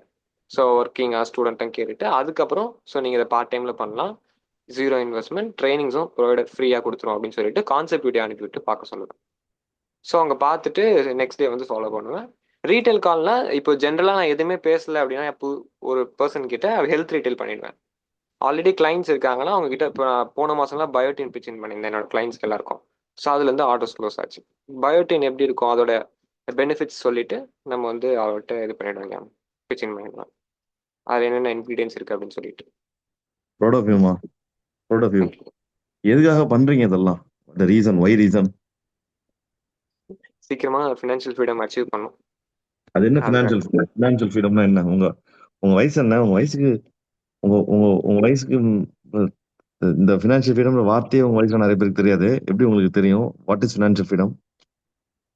ஸோ ஒர்க்கிங்கா ஸ்டூடெண்ட்டும் கேட்டுட்டு அதுக்கப்புறம் ஸோ நீங்கள் இதை பார்ட் டைமில் பண்ணலாம், 0 இன்வெஸ்ட்மெண்ட், ட்ரைனிங்ஸும் ப்ரொவைடர் ஃப்ரீயாக கொடுத்துரும் அப்படின்னு சொல்லிட்டு கான்செப்ட் வீடியோ அனுப்பிவிட்டு பார்க்க சொல்லுவேன். ஸோ அவங்க பார்த்துட்டு நெக்ஸ்ட் டே வந்து ஃபாலோ பண்ணுவேன். ரீட்டைல் கால்னா இப்போ ஜென்ரலாக நான் எதுவுமே பேசலை அப்படின்னா இப்போ ஒரு பர்சன் கிட்ட ஹெல்த் ரீட்டைல் பண்ணிடுவேன். ஆல்ரெடி கிளைண்ட்ஸ் இருக்காங்கன்னா அவங்க கிட்ட இப்போ நான் போன மாதம்லாம் பயோட்டின் பிச்சின் பண்ணியிருந்தேன் என்னோட கிளைண்ட்ஸ்க்கு எல்லாருக்கும். ஸோ அதுலேருந்து ஆர்டர்ஸ் க்ளோஸ் ஆச்சு. பயோட்டின் எப்படி இருக்கும் அதோட பெனிஃபிட்ஸ் சொல்லிட்டு நம்ம வந்து அவர்கிட்ட இது பண்ணிடுவாங்க, பிச்சின் பண்ணிடலாம். அதில் என்னென்ன இன்க்ரீடியன்ஸ் இருக்குது அப்படின்னு சொல்லிட்டு. ப்ரௌட் ஆஃப் யூமா. Proud of you. எதுக்காக பண்றீங்க இதெல்லாம்? The reason, why reason? சீக்கிரமா ஃபினான்ஷியல் ஃப்ரீடம் அச்சீவ் பண்ணும். அது என்ன ஃபினான்ஷியல் ஃப்ரீடம்னா என்ன? உங்க வயசு என்ன? உங்க வயசுக்கு உங்க வயசுக்கு இந்த ஃபினான்ஷியல் ஃப்ரீடம் வார்த்தையே உங்க வயசுல நிறைய பேருக்கு தெரியாது. எப்படி உங்களுக்கு தெரியும்? What is financial freedom?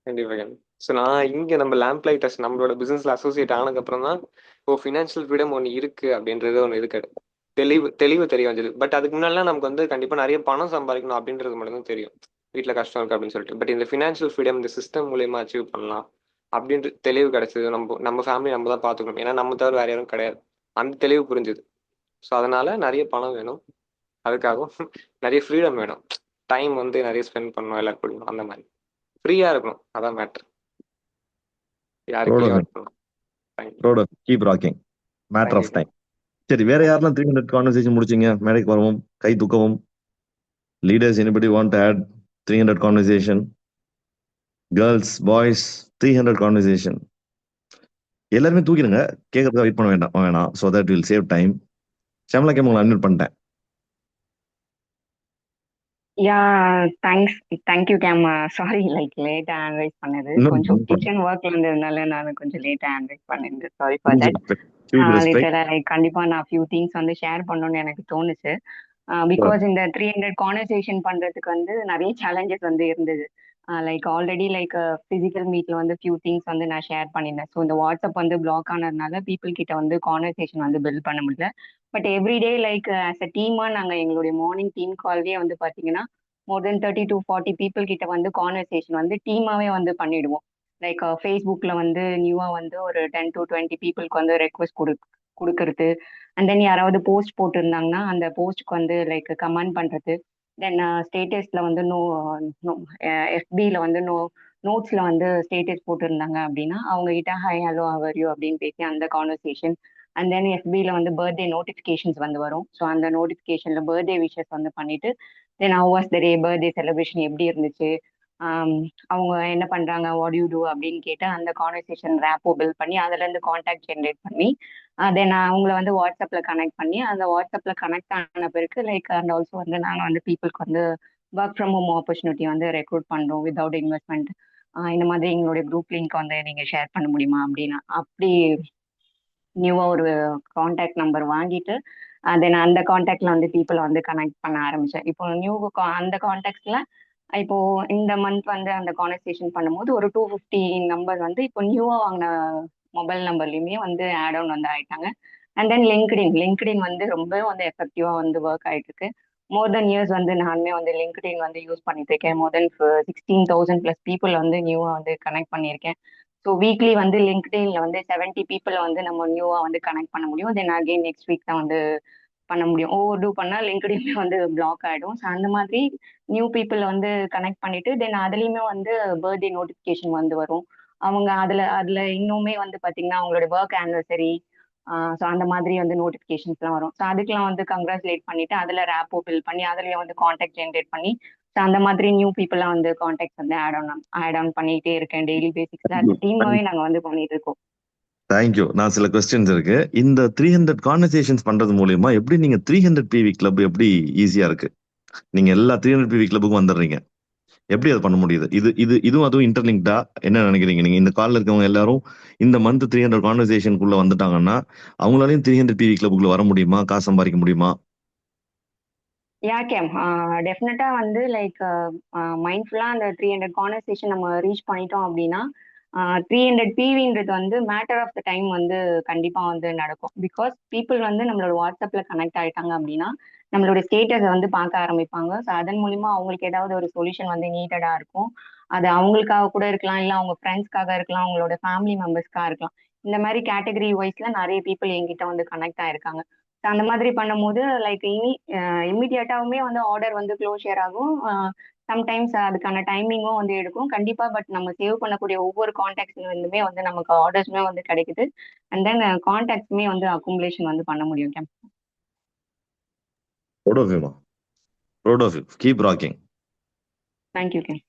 கண்டிப்பாக. ஸோ நான் இங்கே நம்ம லேம்ப் லைட்டர்ஸ் நம்மளோட பிஸ்னஸில் அசோசியேட் ஆனதுக்கப்புறம் தான் இப்போ ஃபினான்ஷியல் ஃப்ரீடம் ஒன்று இருக்குது அப்படின்றது ஒன்று இருக்காது. தெளிவு தெரிய வந்தது. பட் அதுக்கு முன்னாடிலாம் நமக்கு வந்து கண்டிப்பாக நிறைய பணம் சம்பாதிக்கணும் அப்படின்றது மட்டும் தான் தெரியும், வீட்டில் கஷ்டம் இருக்குது அப்படின்னு சொல்லிட்டு. பட் இந்த ஃபினான்ஷியல் ஃப்ரீடம் இந்த சிஸ்டம் மூலயமா அச்சீவ் பண்ணலாம் அப்படின்ற தெளிவு கிடைச்சது. நம்ம ஃபேமிலி நம்ம தான் பார்த்துக்கணும், ஏன்னா நம்ம தவிர வேறு யாரும் கிடையாது. அந்த தெளிவு புரிஞ்சுது. ஸோ அதனால நிறைய பணம் வேணும், அதுக்காகவும் நிறைய ஃப்ரீடம் வேணும். டைம் வந்து நிறைய ஸ்பெண்ட் பண்ணணும் எல்லாரும் கூடயும். அந்த மாதிரி ஃப்ரீயாக இருக்கணும், அதான் மேட்ரு. யாருக்கையும் ஒர்க் பண்ணணும். Keep rocking. Matter of time. சரி, வேற யாரெல்லாம் 300 கான்வர்சேஷன் முடிச்சீங்க? மேடைக்கு வரவும், கை தூக்கவும். Leaders, anybody want to add 300 conversation? Girls, boys, 300 conversation. எல்லாருமே தூக்கிடுங்க, கேட்கறதுக்கு வெயிட் பண்ண வேணாம். So that will save time. Shamla ma'am உங்களை அன்மியூட் பண்ணிட்டேன். Yeah thank you ma'am. சாரி லேட்டா அனலைஸ் பண்ணது, கொஞ்சம் கிச்சன் ஒர்க்ல இருந்ததுனால நான் கொஞ்சம் லேட்டா அனலைஸ் பண்ணிருந்தேன். Sorry for that. கண்டிப்பா நான் ஃபியூ திங்ஸ் வந்து ஷேர் பண்ணணும்னு எனக்கு தோணுச்சு. பிகாஸ் இந்த 300 கான்வர்சேஷன் பண்றதுக்கு வந்து நிறைய சேலஞ்சஸ் வந்து இருந்தது. லைக் ஆல்ரெடி லைக் பிசிக்கல் மீட்ல வந்து ஃபியூ திங்ஸ் வந்து நான் ஷேர் பண்ணியிருந்தேன். ஸோ இந்த வாட்ஸ்அப் வந்து பிளாக் ஆனதுனால பீப்புள் கிட்ட வந்து கான்வர்சேஷன் வந்து பில்ட் பண்ண முடியல. But everyday like as a டீமா நாங்கள் எங்களுடைய மார்னிங் டீம் கால்லேயே வந்து பார்த்தீங்கன்னா மோர் தென் 30 to 40 பீப்புள் கிட்ட வந்து கான்வர்சேஷன் வந்து டீமாவே வந்து பண்ணிடுவோம். லைக் ஃபேஸ்புக்கில் வந்து நியூவாக வந்து ஒரு 10 to 20 பீப்புளுக்கு வந்து ரெக்வஸ்ட் கொடுக்கறது. அண்ட் தென் யாராவது போஸ்ட் போட்டிருந்தாங்கன்னா அந்த போஸ்ட்க்கு வந்து லைக் கமெண்ட் பண்ணுறது. தென் ஸ்டேட்டஸில் வந்து எஃபியில் வந்து நோட்ஸில் வந்து ஸ்டேட்டஸ் போட்டிருந்தாங்க அப்படின்னா அவங்க கிட்ட ஹை ஹலோ ஹவர் யூ அப்படின்னு பேசி அந்த கான்வர்சேஷன். அண்ட் தென் எஃபியில் வந்து பர்த்டே நோட்டிஃபிகேஷன்ஸ் வந்து வரும். ஸோ அந்த நோட்டிஃபிகேஷனில் பர்த்டே விஷஸ் வந்து பண்ணிட்டு then how was the day birthday celebration எப்படி இருந்துச்சு, அவங்க என்ன பண்றாங்க, வாட் யூ டூ அப்படின்னு கேட்டு அந்த கான்வர்சேஷன் ரேப்போ பில்ட் பண்ணி அதுல இருந்து கான்டாக்ட் ஜென்ரேட் பண்ணி தென் அவங்கள வந்து வாட்ஸ்அப்ல கனெக்ட் பண்ணி அந்த வாட்ஸ்அப்ல கனெக்ட் ஆன பிறகு லைக் அண்ட் ஆல்சோ வந்து நாங்கள் வந்து பீப்புளுக்கு வந்து ஒர்க் ஃப்ரம் ஹோம் ஆப்பர்ச்சுனிட்டி வந்து ரெக்ரூட் பண்றோம் வித்வுட் இன்வெஸ்ட்மெண்ட். இந்த மாதிரி எங்களுடைய குரூப் லிங்க் வந்து நீங்க ஷேர் பண்ண முடியுமா அப்படின்னா அப்படி நியூவா ஒரு கான்டாக்ட் நம்பர் வாங்கிட்டு தென் அந்த கான்டாக்ட்ல வந்து பீப்புளை வந்து கனெக்ட் பண்ண ஆரம்பிச்சேன். இப்போ நியூ அந்த கான்டாக்ட்ல இப்போ இந்த மந்த் வந்து அந்த கான்வர்சேஷன் பண்ணும்போது ஒரு 250 நம்பர் வந்து இப்போ நியூவா வாங்கின மொபைல் நம்பர்லயுமே வந்து ஆட் ஆன் வந்து ஆயிட்டாங்க. அண்ட் தென் லிங்க்டின் வந்து ரொம்ப வந்து எஃபெக்டிவா வந்து ஒர்க் ஆயிட்டு இருக்கு. மோர் தென் இயர்ஸ் வந்து நானுமே வந்து லிங்க்டின் வந்து யூஸ் பண்ணிட்டு இருக்கேன். மோர் தென் 16,000+ பீப்புள் வந்து நியூவா வந்து கனெக்ட் பண்ணியிருக்கேன். ஸோ வீக்லி வந்து லிங்க்டின்ல வந்து 70 பீப்புளை வந்து நம்ம நியூவா வந்து கனெக்ட் பண்ண முடியும். தென் அகெயின் நெக்ஸ்ட் வீக் தான் வந்து பண்ண முடியும். ஓவர் டூ பண்ணா லிங்க்டின்ல வந்து பிளாக் ஆயிடும். ஸோ அந்த மாதிரி நியூ பீப்புளை வந்து கனெக்ட் பண்ணிட்டு தென் அதுலயுமே வந்து பர்த்டே நோட்டிஃபிகேஷன் வந்து வரும். அவங்க அதுல இன்னுமே வந்து பாத்தீங்கன்னா அவங்களோட ஒர்க் ஆனிவர்சரி ஸோ அந்த மாதிரி வந்து நோட்டிஃபிகேஷன்ஸ்லாம் வரும். ஸோ அதுக்கெல்லாம் வந்து கங்க்ராச்சுலேட் பண்ணிட்டு அதுல ரேப்போ பில் பண்ணி அதுலயே வந்து கான்டாக்ட் ஜென்ரேட் பண்ணி ஸோ அந்த மாதிரி நியூ பீப்புளாக வந்து கான்டாக்ட் வந்து ஆட் ஆன் பண்ணிட்டே இருக்கேன் டெய்லி பேசிக்ஸ்ல. அது டீமாவே நாங்க வந்து பண்ணிட்டு இருக்கோம். தேங்க்யூ. நான் சில கொஸ்டின்ஸ் இருக்கு. இந்த 300 கான்வர்சேஷன்ஸ் பண்றது மூலியமா எப்படி நீங்க 300 பிவி கிளப் எப்படி ஈஸியா இருக்கு? நீங்க எல்லா 300 பிவி கிளப்புக்கும் வந்துடுறீங்க. எப்படி அது பண்ண முடியுது? இதுவும் அதுவும் இன்டர்லிங்க்டா? என்ன நினைக்கிறீங்க நீங்க? இந்த கால்ல இருக்கவங்க எல்லாரும் இந்த மந்த் 300 கான்வர்சேஷனுக்குள்ள வந்துட்டாங்கன்னா அவங்களாலையும் 300 பிவி கிளப்புக்குள்ள வர முடியுமா? காசு சம்பாதிக்க முடியுமா? யா கேம் டெஃபினட்டா வந்து லைக் மைண்ட்ஃபுல்லா அந்த 300 கான்வர்சேஷன் நம்ம ரீச் பண்ணிட்டோம் அப்படின்னா 300 பிவின்றது வந்து மேட்டர் ஆஃப் த டைம் வந்து கண்டிப்பா வந்து நடக்கும். பிகாஸ் பீப்புள் வந்து நம்மளோட வாட்ஸ்அப்ல கனெக்ட் ஆயிட்டாங்க அப்படின்னா நம்மளோட ஸ்டேட்டஸை வந்து பார்க்க ஆரம்பிப்பாங்க. ஸோ அதன் மூலியமா அவங்களுக்கு ஏதாவது ஒரு சொல்யூஷன் வந்து நீடடா இருக்கும். அது அவங்களுக்காக கூட இருக்கலாம், இல்லை அவங்க ஃப்ரெண்ட்ஸ்க்காக இருக்கலாம், அவங்களோட ஃபேமிலி மெம்பர்ஸ்க்காக இருக்கலாம். இந்த மாதிரி கேட்டகரி வைஸ்ல நிறைய பீப்புள் என்கிட்ட வந்து கனெக்ட் ஆயிருக்காங்க. So அந்த மாதிரி பண்ணும்போது லைக் இம்மிடியட்டாவுமே வந்து ஆர்டர் வந்து க்ளோஷர் ஆகும். சம்டைம்ஸ் அதுக்கான டைமிங்கும் வந்து எடுக்கும் கண்டிப்பா. பட் நம்ம சேவ் பண்ணக்கூடிய ஒவ்வொரு கான்டாக்ட்ஸ்ல இருந்துமே வந்து நமக்கு ஆர்டர்ஸ்மே வந்து கிடைக்குது. அண்ட் தென் கான்டாக்ட்ஸ்மே வந்து அக்குமுலேஷன் வந்து பண்ண முடியும். Game Proud of you, ma. Proud of you. Keep rocking. Thank you game.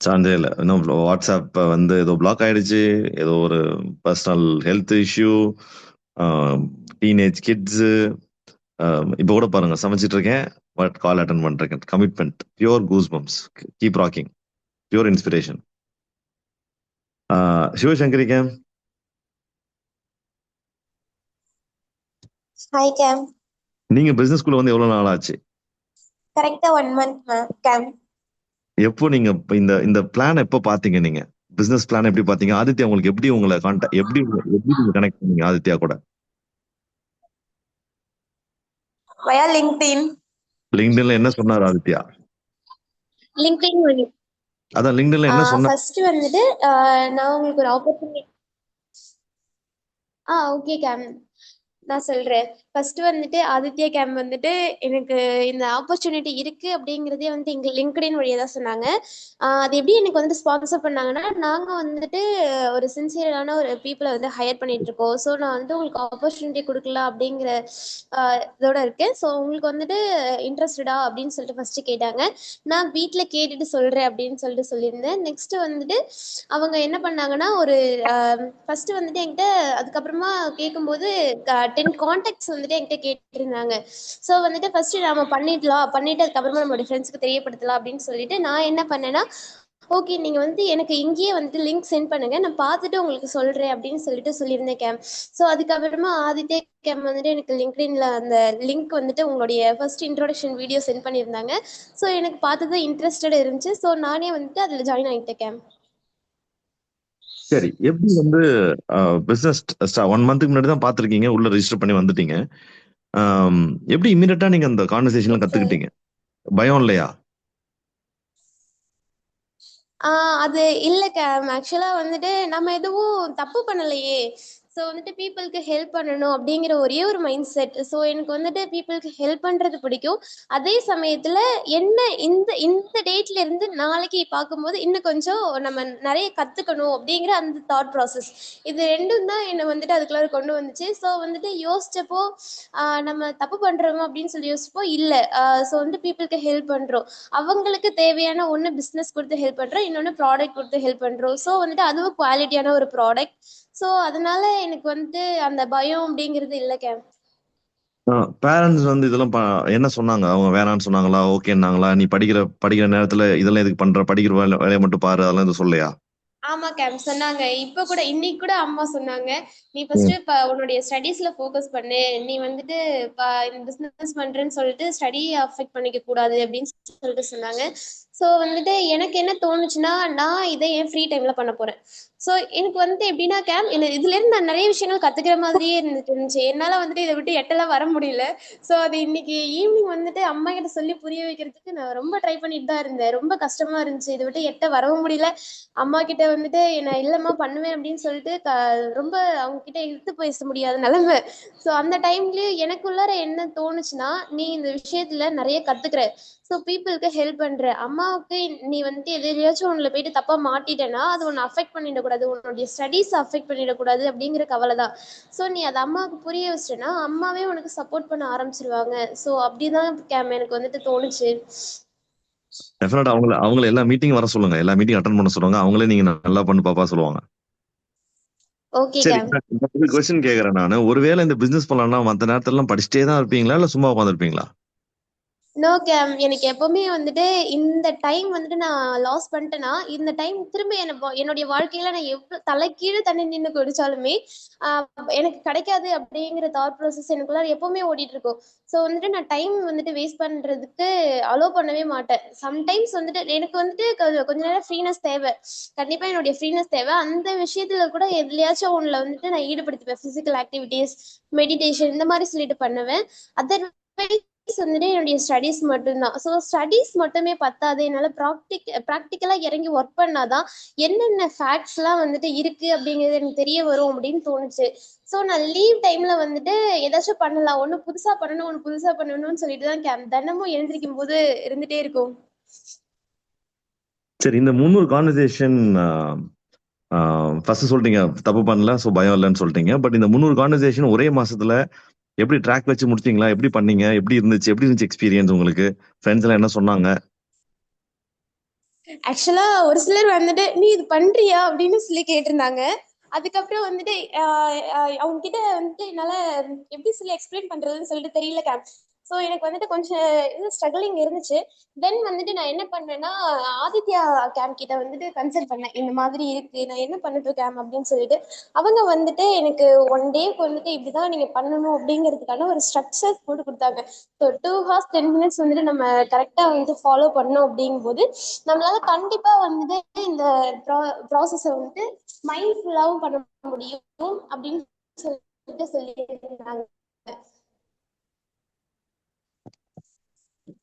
சான்ஸே இல்லை. இன்னும் வாட்ஸ்அப் வந்து ஏதோ பிளாக் ஆயிடுச்சு, ஏதோ ஒரு personal health issue, teenage kids, இப்போ கூட பாருங்க சமைச்சிட்டு இருக்கேன், பட் கால் அட்டன் பண்றேன். Commitment, pure goose bumps. Keep rocking, pure inspiration. Sivasankari கேம். ஹாய் கேம். நீங்க பிசினஸ் ஸ்கூல்ல வந்து எவ்வளவு நாள் ஆச்சு? கரெக்டா 1 month கேம். எப்போ நீங்க இந்த இந்த பிளான் எப்போ பாத்தீங்க? நீங்க பிசினஸ் பிளான் எப்படி பாத்தீங்க? ஆதித்யா உங்களுக்கு எப்படி உங்களை கான்டாக்ட் எப்படி நீங்க கனெக்ட் பண்ணீங்க ஆதித்யா கூட? வயா லிங்க்டின். லிங்க்டின்ல என்ன சொன்னார் ஆதித்யா? லிங்க்டின் அதான் லிங்க்டின்ல என்ன சொன்னார்? ஃபர்ஸ்ட் வந்துட்டு நான் உங்களுக்கு ஒரு ஆப்பர்ச்சுனிட்டி ஓகே கேம் நான் சொல்றேன். ஃபர்ஸ்ட் வந்துட்டு ஆதித்யா கேம் வந்துட்டு எனக்கு இந்த ஆப்பர்ச்சுனிட்டி இருக்கு அப்படிங்கிறதே வந்து எங்க லிங்க்டின் வழியா தான் சொன்னாங்க. அது எப்படி எனக்கு வந்து ஸ்பான்சர் பண்ணாங்கன்னா, நாங்க வந்துட்டு ஒரு சின்சியரான ஒரு பீப்புளை வந்து ஹையர் பண்ணிட்டு இருக்கோம். ஸோ நான் வந்து உங்களுக்கு ஆப்பர்ச்சுனிட்டி கொடுக்கலாம் அப்படிங்கிற இதோட இருக்கேன். ஸோ உங்களுக்கு வந்துட்டு இன்ட்ரெஸ்டடா அப்படின்னு சொல்லிட்டு ஃபர்ஸ்ட் கேட்டாங்க. நான் வீட்டில் கேட்டுட்டு சொல்றேன் அப்படின்னு சொல்லிட்டு சொல்லியிருந்தேன். நெக்ஸ்ட் வந்துட்டு அவங்க என்ன பண்ணாங்கன்னா ஒரு ஃபர்ஸ்ட் வந்துட்டு என்கிட்ட அதுக்கப்புறமா கேட்கும்போது 10 கான்டாக்ட்ஸ் வந்துட்டு என்கிட்ட கேட்டிருந்தாங்க. ஸோ வந்துட்டு ஃபர்ஸ்ட் நம்ம பண்ணிட்டு அதுக்கப்புறமா நம்மளோட ஃப்ரெண்ட்ஸ்க்கு தெரியப்படுத்தலாம் அப்படின்னு சொல்லிட்டு நான் என்ன பண்ணேன்னா ஓகே நீங்க வந்து எனக்கு இங்கேயே வந்து லிங்க் சென்ட் பண்ணுங்க, நான் பார்த்துட்டு உங்களுக்கு சொல்றேன் அப்படின்னு சொல்லிட்டு சொல்லியிருந்தேன் கேம். ஸோ அதுக்கப்புறமா ஆதித்யா கேம் வந்துட்டு எனக்கு லிங்க்டின்ல அந்த லிங்க் வந்துட்டு உங்களுடைய ஃபர்ஸ்ட் இன்ட்ரோடக்ஷன் வீடியோ சென்ட் பண்ணியிருந்தாங்க. ஸோ எனக்கு பார்த்தது இன்ட்ரெஸ்டட் இருந்துச்சு. ஸோ நானே வந்துட்டு அதில் ஜாயின் ஆகிட்டேன் கேம். சரி, எப்படி வந்து பிசினஸ் 1 மந்த்துக்கு முன்னாடி தான் பார்த்துருக்கீங்க, உள்ள ரெஜிஸ்டர் பண்ணி வந்துட்டீங்க. எப்படி இமீடியட்டா நீங்க அந்த கான்வர்சேஷன்ல கத்துக்கிட்டீங்க? பயம் இல்லையா? அது இல்லை கேம். ஆக்சுவலாக வந்துட்டு நம்ம எதுவும் தப்பு பண்ணலையே. ஸோ வந்துட்டு பீப்புளுக்கு ஹெல்ப் பண்ணணும் அப்படிங்கிற ஒரே ஒரு மைண்ட் செட். ஸோ எனக்கு வந்துட்டு பீப்புளுக்கு ஹெல்ப் பண்ணுறது பிடிக்கும். அதே சமயத்தில் என்ன இந்த இந்த டேட்ல இருந்து நாளைக்கு பார்க்கும்போது இன்னும் கொஞ்சம் நம்ம நிறைய கற்றுக்கணும் அப்படிங்கிற அந்த தாட் ப்ராசஸ், இது ரெண்டும் தான் என்னை வந்துட்டு அதுக்குள்ளார கொண்டு வந்துச்சு. ஸோ வந்துட்டு யோசிச்சப்போ நம்ம தப்பு பண்ணுறோமோ அப்படின்னு சொல்லி யோசிப்போ இல்லை. ஸோ வந்து பீப்புளுக்கு ஹெல்ப் பண்ணுறோம், அவங்களுக்கு தேவையான ஒன்று பிஸ்னஸ் கொடுத்து ஹெல்ப் பண்ணுறோம், இன்னொன்று ப்ராடக்ட் கொடுத்து ஹெல்ப் பண்ணுறோம். ஸோ வந்துட்டு அதுவும் குவாலிட்டியான ஒரு ப்ராடக்ட். ஸோ அதனால எனக்கு வந்துட்டு அந்த பயம் அப்படிங்கிறது இல்லை கேம். பேரண்ட்ஸ் வந்து இதெல்லாம் என்ன சொன்னாங்க? அவங்க வேணான்னு சொன்னாங்களா, ஓகேன்னாங்களா? நீ படிக்கிற நேரத்துல இதெல்லாம் எதுக்கு பண்ற, படிக்கிற வேலையை மட்டும் பாரு, அதெல்லாம் எதுவும் சொல்லையா? ஆமா கேம் சொன்னாங்க. இப்ப கூட இன்னைக்கு கூட அம்மா சொன்னாங்க, நீ ஃபர்ஸ்ட் உன்னுடைய ஸ்டடீஸ்ல ஃபோக்கஸ் பண்ணு, நீ வந்துட்டு இந்த பிசினஸ் பண்றேன்னு சொல்லிட்டு ஸ்டடி அஃபெக்ட் பண்ணிக்க கூடாது அப்படின்னு சொல்லிட்டு சொன்னாங்க. ஸோ வந்துட்டு எனக்கு என்ன தோணுச்சுன்னா, நான் இதை என் ஃப்ரீ டைம்ல பண்ண போறேன். ஸோ எனக்கு வந்துட்டு எப்படின்னா கேம், இதுல இருந்து நான் நிறைய விஷயங்கள் கத்துக்கிற மாதிரியே இருந்துச்சு. என்னால வந்துட்டு இதை விட்டு எட்டெல்லாம் வர முடியல. ஸோ அது இன்னைக்கு ஈவினிங் வந்துட்டு அம்மா கிட்ட சொல்லி புரிய வைக்கிறதுக்கு நான் ரொம்ப ட்ரை பண்ணிட்டு தான் இருந்தேன். ரொம்ப கஷ்டமா இருந்துச்சு, இதை விட்டு எட்ட வரவும் முடியல. அம்மா கிட்ட வந்துட்டு நான் இல்லம்மா பண்ணுவேன் அப்படின்னு சொல்லிட்டு ரொம்ப அவங்க கிட்ட இழுத்து பேச முடியாத நிலைமை. ஸோ அந்த டைம்லயும் எனக்குள்ளார என்ன தோணுச்சுன்னா, நீ இந்த விஷயத்துல நிறைய கத்துக்கிற, ஸோ பீப்புளுக்கு ஹெல்ப் பண்ற, அம்மாவுக்கு நீ வந்துட்டு எதிரியாச்சும் உன்னை போயிட்டு தப்பா மாட்டிட்டேன்னா அது உன்னை அஃபெக்ட் பண்ணிடக்கூடாது, உன்னுடைய ஸ்டடீஸ் அஃபெக்ட் பண்ணிடக்கூடாது அப்படிங்கிற கவலை தான். ஸோ நீ அதை அம்மாவுக்கு புரிய வச்சிட்டேன்னா அம்மாவே உனக்கு சப்போர்ட் பண்ண ஆரம்பிச்சிருவாங்க. ஸோ அப்படிதான் கேம் எனக்கு வந்துட்டு தோணுச்சு. டெஃபினட்டா அவங்கள எல்லா மீட்டிங் வர சொல்லுங்க, எல்லா மீட்டிங் அட்டன் பண்ண சொல்லுவாங்க. அவங்களே நீங்க நல்லா பண்ணு பாப்பா சொல்லுவாங்க. ஓகே சரி, கேம். கொஸ்டின் கேக்குறேன் நானு. ஒருவேளை இந்த பிசினஸ் பண்ணலாம்னா மத்த நேரத்துல எல்லாம் படிச்சுட்டே தான் இருப்பீங்களா, இல்ல சும்மா உட்காந்துருப்பீங்களா? No game. எனக்கு எப்பவுமே வந்துட்டு இந்த டைம் வந்துட்டு நான் லாஸ் பண்ணிட்டேன்னா இந்த டைம் திரும்ப என்னுடைய வாழ்க்கையில நான் எவ்வளவு தலைக்கீழே தண்ணி நின்று குடிச்சாலுமே எனக்கு கிடைக்காது அப்படிங்கிற தாட் ப்ராசஸ் எனக்குள்ள எப்பவுமே ஓடிட்டு இருக்கும். ஸோ வந்துட்டு நான் டைம் வந்துட்டு வேஸ்ட் பண்றதுக்கு அலோ பண்ணவே மாட்டேன். சம்டைம்ஸ் வந்துட்டு எனக்கு வந்துட்டு கொஞ்ச நேரம் ஃப்ரீனஸ் தேவை, கண்டிப்பா என்னுடைய ஃப்ரீனஸ் தேவை. அந்த விஷயத்துல கூட எதுலயாச்சும் ஒண்ணுல வந்துட்டு நான் ஈடுபடுத்துவேன். பிசிக்கல் ஆக்டிவிட்டிஸ், மெடிடேஷன் இந்த மாதிரி சொல்லிட்டு பண்ணுவேன். அதர்வைஸ் வந்துட்டு என்னுடைய ஸ்டடீஸ் மட்டும்தான். ஸோ ஸ்டடீஸ் மட்டுமே பத்தாது, என்னால் ப்ராக்டிக்கலாக இறங்கி ஒர்க் பண்ணாதான் என்னென்ன ஃபேக்ட்ஸ்லாம் வந்துட்டு இருக்கு அப்படிங்கிறது எனக்கு தெரிய வரும் அப்படின்னு தோணுச்சு. ஸோ நான் லீவ் டைம்ல வந்துட்டு ஏதாச்சும் பண்ணலாம், ஒன்று புதுசாக பண்ணணும் ஒன்று புதுசாக பண்ணணும்னு சொல்லிட்டு தான் தினமும் எழுந்திருக்கும் போது இருந்துட்டே இருக்கும். சரி, இந்த 300 கான்வர்சேஷன் ஃபர்ஸ்ட் சொல்லிட்டீங்க தப்பு பண்ணல, ஸோ பயம் இல்லைன்னு சொல்லிட்டீங்க. பட் இந்த 300 கான்வர்சேஷன் ஒரே மாசத்துல எப்படி ட்ராக் வச்சு முடிச்சீங்களா? எப்படி பண்ணீங்க? எப்படி இருந்துச்சு எக்ஸ்பீரியன்ஸ் உங்களுக்கு? ஃப்ரெண்ட்ஸ் எல்லாம் என்ன சொன்னாங்க? ஆக்சுவலா ஒரு சிலர் வந்துட்டு நீ இது பண்றியா அப்படின்னு சொல்லி கேட்டிருந்தாங்க. அதுக்கப்புறம் வந்துட்டு அவங்க கிட்ட வந்துட்டு என்னால எப்படி சொல்லி எக்ஸ்பிளைன் பண்றதுன்னு சொல்லிட்டு தெரியல கேம். ஸோ எனக்கு வந்துட்டு கொஞ்சம் இது ஸ்ட்ரகிளிங் இருந்துச்சு. தென் வந்துட்டு நான் என்ன பண்ணேன்னா ஆதித்யா கேம் கிட்ட வந்துட்டு கன்சல்ட் பண்ணேன், இந்த மாதிரி இருக்கு நான் என்ன பண்ணட்டும் கேம் அப்படின்னு சொல்லிட்டு. அவங்க வந்துட்டு எனக்கு 1 டேக்கு வந்துட்டு இப்படிதான் நீங்க பண்ணணும் அப்படிங்கிறதுக்கான ஒரு ஸ்ட்ரக்சர் போட்டு கொடுத்தாங்க. ஸோ 2 hours 10 minutes வந்துட்டு நம்ம கரெக்டா வந்துட்டு ஃபாலோ பண்ணோம் அப்படிங்கும்போது நம்மளால கண்டிப்பா வந்துட்டு இந்த ப்ராசஸை வந்துட்டு மைண்ட்ஃபுல்லாவும் பண்ண முடியும் அப்படின்னு சொல்லிட்டு சொல்லியிருந்தாங்க.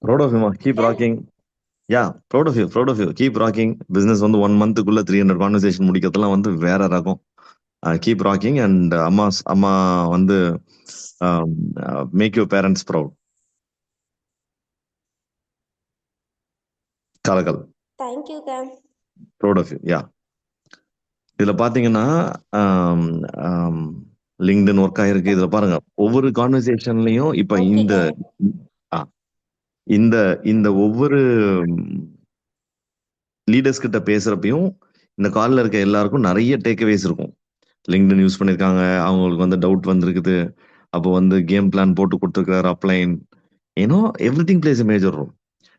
Proud of you, ma. Keep rocking. Yeah, proud of you. Keep rocking. Business வந்து 1 monthக்குள்ள 300 கான்வர்சேஷன் முடிக்கிறதுலாம் வந்து வேற ரகம். கீப் ராக்கிங் அண்ட் அம்மா வந்து மேக் யுவர் பேரண்ட்ஸ் ப்ரௌட். கலகல். Thank you ma'am. Proud of you. Yeah, இதுல பாத்தீங்கன்னா லிங்க்டின் ஒர்க் ஆயிருக்கு. இதுல பாருங்க ஒவ்வொரு கான்வர்சேஷன்லயும் இப்ப இந்த இந்த இந்த ஒவ்வொரு லீடர்ஸ் கிட்ட பேசுறப்பையும் இந்த கால்ல இருக்க எல்லாருக்கும் நிறைய டேக்அவேஸ் இருக்கும். லிங்க்டின் யூஸ் பண்ணிருக்காங்க, அவங்களுக்கு வந்து டவுட் வந்திருக்குது, அப்போ வந்து கேம் பிளான் போட்டு கொடுத்துருக்காரு அப்ளைன், ஏன்னோ every thing plays major role.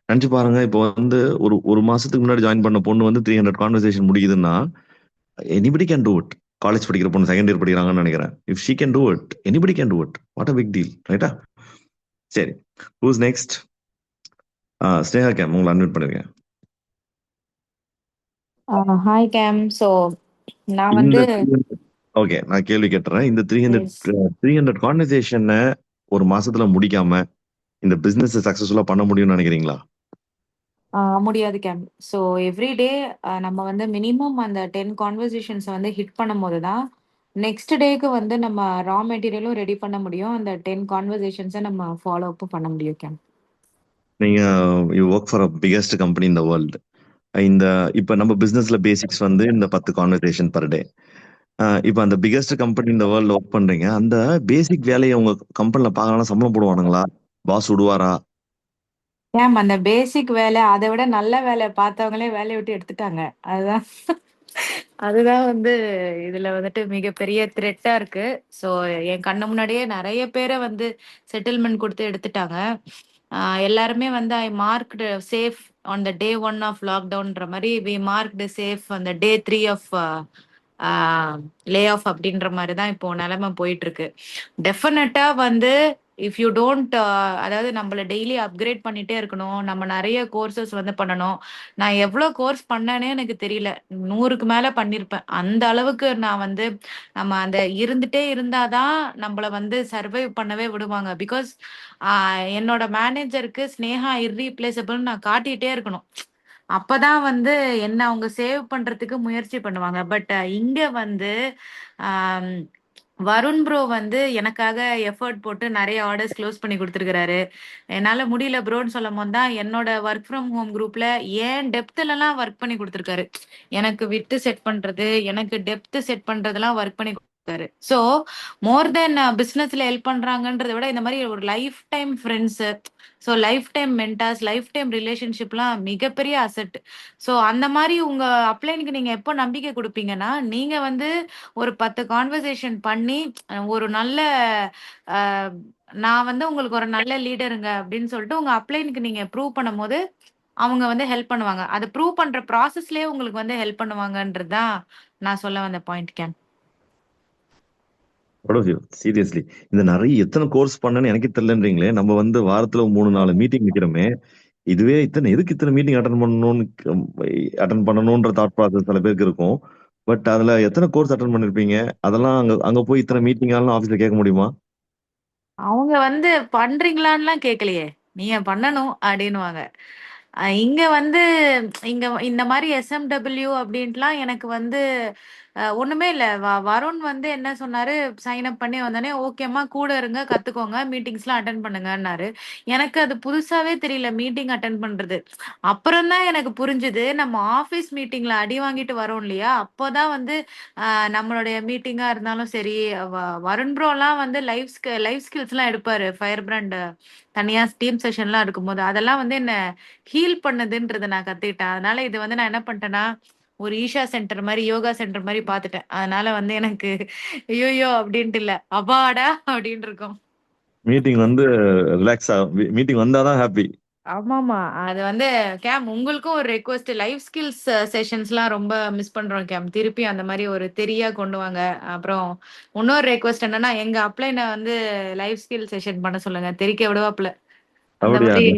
நினைச்சு பாருங்க, இப்போ வந்து ஒரு மாசத்துக்கு முன்னாடி ஜாயின் பண்ண பொண்ணு வந்து 300 கான்வர்சேஷன் முடிக்குதுன்னா anybody can do it. College படிக்கிற பொண்ணு செகண்ட் இயர் படிக்கிறாங்கன்னு நினைக்கிறேன். If she can do it, anybody can do it. What a big deal, ரைட்டா? சரி, ஹூஸ் நெக்ஸ்ட்? ஸ்னேகா கேம், உங்களை அன்மியூட் பண்ணிருக்கேன். Hi ma'am. ஸோ நான் இந்த வந்து ஓகே, நான் கேள்வி கேட்டுறேன். இந்த 300 கான்வர்சேஷனை ஒரு மாசத்துல முடிக்காம இந்த பிசினஸ் சக்சஸ்ஃபுல்லா பண்ண முடியும்னு நினைக்கிறீங்களா? முடியாது கேம். ஸோ எவ்ரிடே நம்ம வந்து மினிமம் அந்த 10 கான்வர்சேஷன்ஸை வந்து ஹிட் பண்ணும்போது தான் நெக்ஸ்ட் டேக்கு வந்து நம்ம ரா மெட்டீரியலும் ரெடி பண்ண முடியும். அந்த 10 கான்வர்சேஷன்ஸை நம்ம ஃபாலோ அப் பண்ண முடியும் கேம். நீங்க you work for a biggest company in the world. இந்த இப்ப நம்ம பிசினஸ்ல பேசிக்ஸ் வந்து இந்த 10 கான்வர்சேஷன் பர் டே. இப்ப அந்த பிகெஸ்ட் கம்பெனி இந்த வேர்ல்ட்ல ஒர்க் பண்றீங்க. அந்த பேசிக் வேலையை உங்க கம்பெனில பார்க்கலாம், சம்பளம் போடுவானுங்களா? பாஸ் விடுவாரா? கேம், அந்த பேசிக் வேலை அதை விட நல்ல வேலை பார்த்தவங்களே வேலையை விட்டு எடுத்துட்டாங்க. அதுதான் அதுதான் வந்து இதுல வந்துட்டு மிகப்பெரிய த்ரெட்டா இருக்கு. ஸோ என் கண்ணு முன்னாடியே நிறைய பேரை வந்து செட்டில்மெண்ட் கொடுத்து எடுத்துட்டாங்க. எல்லாருமே வந்து I marked safe on the day 1 of லாக்டவுன்ற மாதிரி வி மார்க்டு சேஃப் அந்த டே 3 ஆஃப் லே ஆஃப் அப்படின்ற மாதிரி தான் இப்போ நிலைமை போயிட்டு இருக்கு. டெஃபினட்டா வந்து இஃப் யூ டோன்ட் அதாவது நம்மள டெய்லி அப்கிரேட் பண்ணிட்டே இருக்கணும். நம்ம நிறைய கோர்சஸ் வந்து பண்ணணும். நான் எவ்வளோ கோர்ஸ் பண்ணேனே எனக்கு தெரியல. 100க்கு மேல பண்ணியிருப்பேன். அந்த அளவுக்கு நான் வந்து நம்ம அந்த இருந்துட்டே இருந்தாதான் நம்மள வந்து சர்வைவ் பண்ணவே விடுவாங்க. பிகாஸ் என்னோட மேனேஜருக்கு ஸ்னேகா இர்ரீப்ளேசபிள் நான் காட்டிட்டே இருக்கணும். அப்பதான் வந்து என்ன அவங்க சேவ் பண்றதுக்கு முயற்சி பண்ணுவாங்க. பட் இங்க வந்து ஆம், வருண் ப்ரோ வந்து எனக்காக எஃபர்ட் போட்டு நிறைய ஆர்டர்ஸ் க்ளோஸ் பண்ணி கொடுத்துருக்காரு. என்னால முடியல ப்ரோன்னு சொல்லும் போது தான் என்னோட ஒர்க் ஃப்ரம் ஹோம் குரூப்ல ஏன் டெப்த்லலாம் ஒர்க் பண்ணி கொடுத்துருக்காரு. எனக்கு விட்டு செட் பண்றது, எனக்கு டெப்த் செட் பண்றதெல்லாம் ஒர்க் பண்ணி கொடுத்தாரு. ஸோ மோர் தென் பிசினஸ்ல ஹெல்ப் பண்றாங்கன்றதை விட இந்த மாதிரி ஒரு life time friends, so life time mentors, life time ரிலேஷன்ஷிப்லாம் மிகப்பெரிய அசெட். ஸோ அந்த மாதிரி உங்க அப்ளைனுக்கு நீங்க எப்போ நம்பிக்கை கொடுப்பீங்கன்னா, நீங்க வந்து ஒரு 10 கான்வர்சேஷன் பண்ணி ஒரு நல்ல அஹ், நான் வந்து உங்களுக்கு ஒரு நல்ல லீடருங்க அப்படின்னு சொல்லிட்டு உங்க அப்ளைனுக்கு நீங்க ப்ரூவ் பண்ணும்போது அவங்க வந்து ஹெல்ப் பண்ணுவாங்க. அதை ப்ரூவ் பண்ற ப்ராசஸ்லயே உங்களுக்கு வந்து ஹெல்ப் பண்ணுவாங்கன்றது தான் நான் சொல்ல வந்த பாயிண்ட் கேம். சீரியஸ்லி, இந்த நிறைய எத்தனை கோர்ஸ் பண்ணேன்னு எனக்கே தெரியலன்றீங்களே. நம்ம வந்து வாரத்துல 3-4 மீட்டிங் வைக்கிறோமே, இதுவே எதுக்கு இத்தனை மீட்டிங் அட்டன் பண்ணணும்ன்ற தாட் ப்ராசஸ் சில பேருக்கு இருக்கும். பட் அதுல எத்தனை கோர்ஸ் அட்டன் பண்ணிருப்பீங்க? அதெல்லாம் அங்க அங்க போய் இத்தனை மீட்டிங் ஆகலாம் ஆபீஸ்ல கேட்க முடியுமா? அவங்க வந்து பண்றீங்களான்லாம் கேட்கலையே, நீங்க பண்ணணும் அப்படின்னுவாங்க. இங்க வந்து இங்க இந்த மாதிரி எஸ்எம்டபிள்யூ அப்படின்ட்டுலாம் எனக்கு வந்து ஒண்ணுமே இல்ல. வருண் வந்து என்ன சொன்னாரு, சைன் அப் பண்ணி வந்தோடனே ஓகேம்மா கூட இருங்க, கத்துக்கோங்க, மீட்டிங்ஸ்லாம் அட்டன் பண்ணுங்கன்னாரு. எனக்கு அது புதுசாவே தெரியல மீட்டிங் அட்டன் பண்றது. அப்புறம் தான் எனக்கு புரிஞ்சுது, நம்ம ஆபீஸ் மீட்டிங்ல அடி வாங்கிட்டு வரோம் இல்லையா, அப்போதான் வந்து நம்மளுடைய மீட்டிங்கா இருந்தாலும் சரி, வருண் ப்ரோலாம் வந்து லைஃப் ஸ்கில்ஸ்லாம் எடுப்பாரு. ஃபயர் பிராண்ட் தனியா டீம் செஷன்லாம் இருக்கும்போது அதெல்லாம் வந்து என்ன ஹீல் பண்ணுதுன்றதை நான் கத்துக்கிட்டேன். அதனால இது வந்து நான் என்ன பண்ணிட்டேன்னா, ஒரு ஈஷா சென்டர் மாதிரி, யோகா சென்டர் மாதிரி பார்த்துட்டேன். அதனால வந்து எனக்கு ஐயோயோ அப்படின்ட்டு இல்ல, அபாடா அப்படின்னு இருக்கும். மீட்டிங் வந்து ரிலாக்ஸா, மீட்டிங் வந்தாதான் ஹாப்பி. ஆமாமா, அது வந்து கேம் உங்களுக்கும் ஒரு ரெக்வஸ்ட், லைஃப் ஸ்கில்ஸ் செஷன்ஸ்லாம் ரொம்ப மிஸ் பண்றோம் கேம். திருப்பி அந்த மாதிரி ஒரு தெரியா கொண்டு வாங்க. அப்புறம் இன்னொரு ரெக்வஸ்ட் என்னன்னா, எங்க அப்ளைனை வந்து லைஃப் ஸ்கில் செஷன் பண்ண சொல்லுங்க, தெரிக்க விடுவாப்ல. அந்த அப்படியா? மாதிரி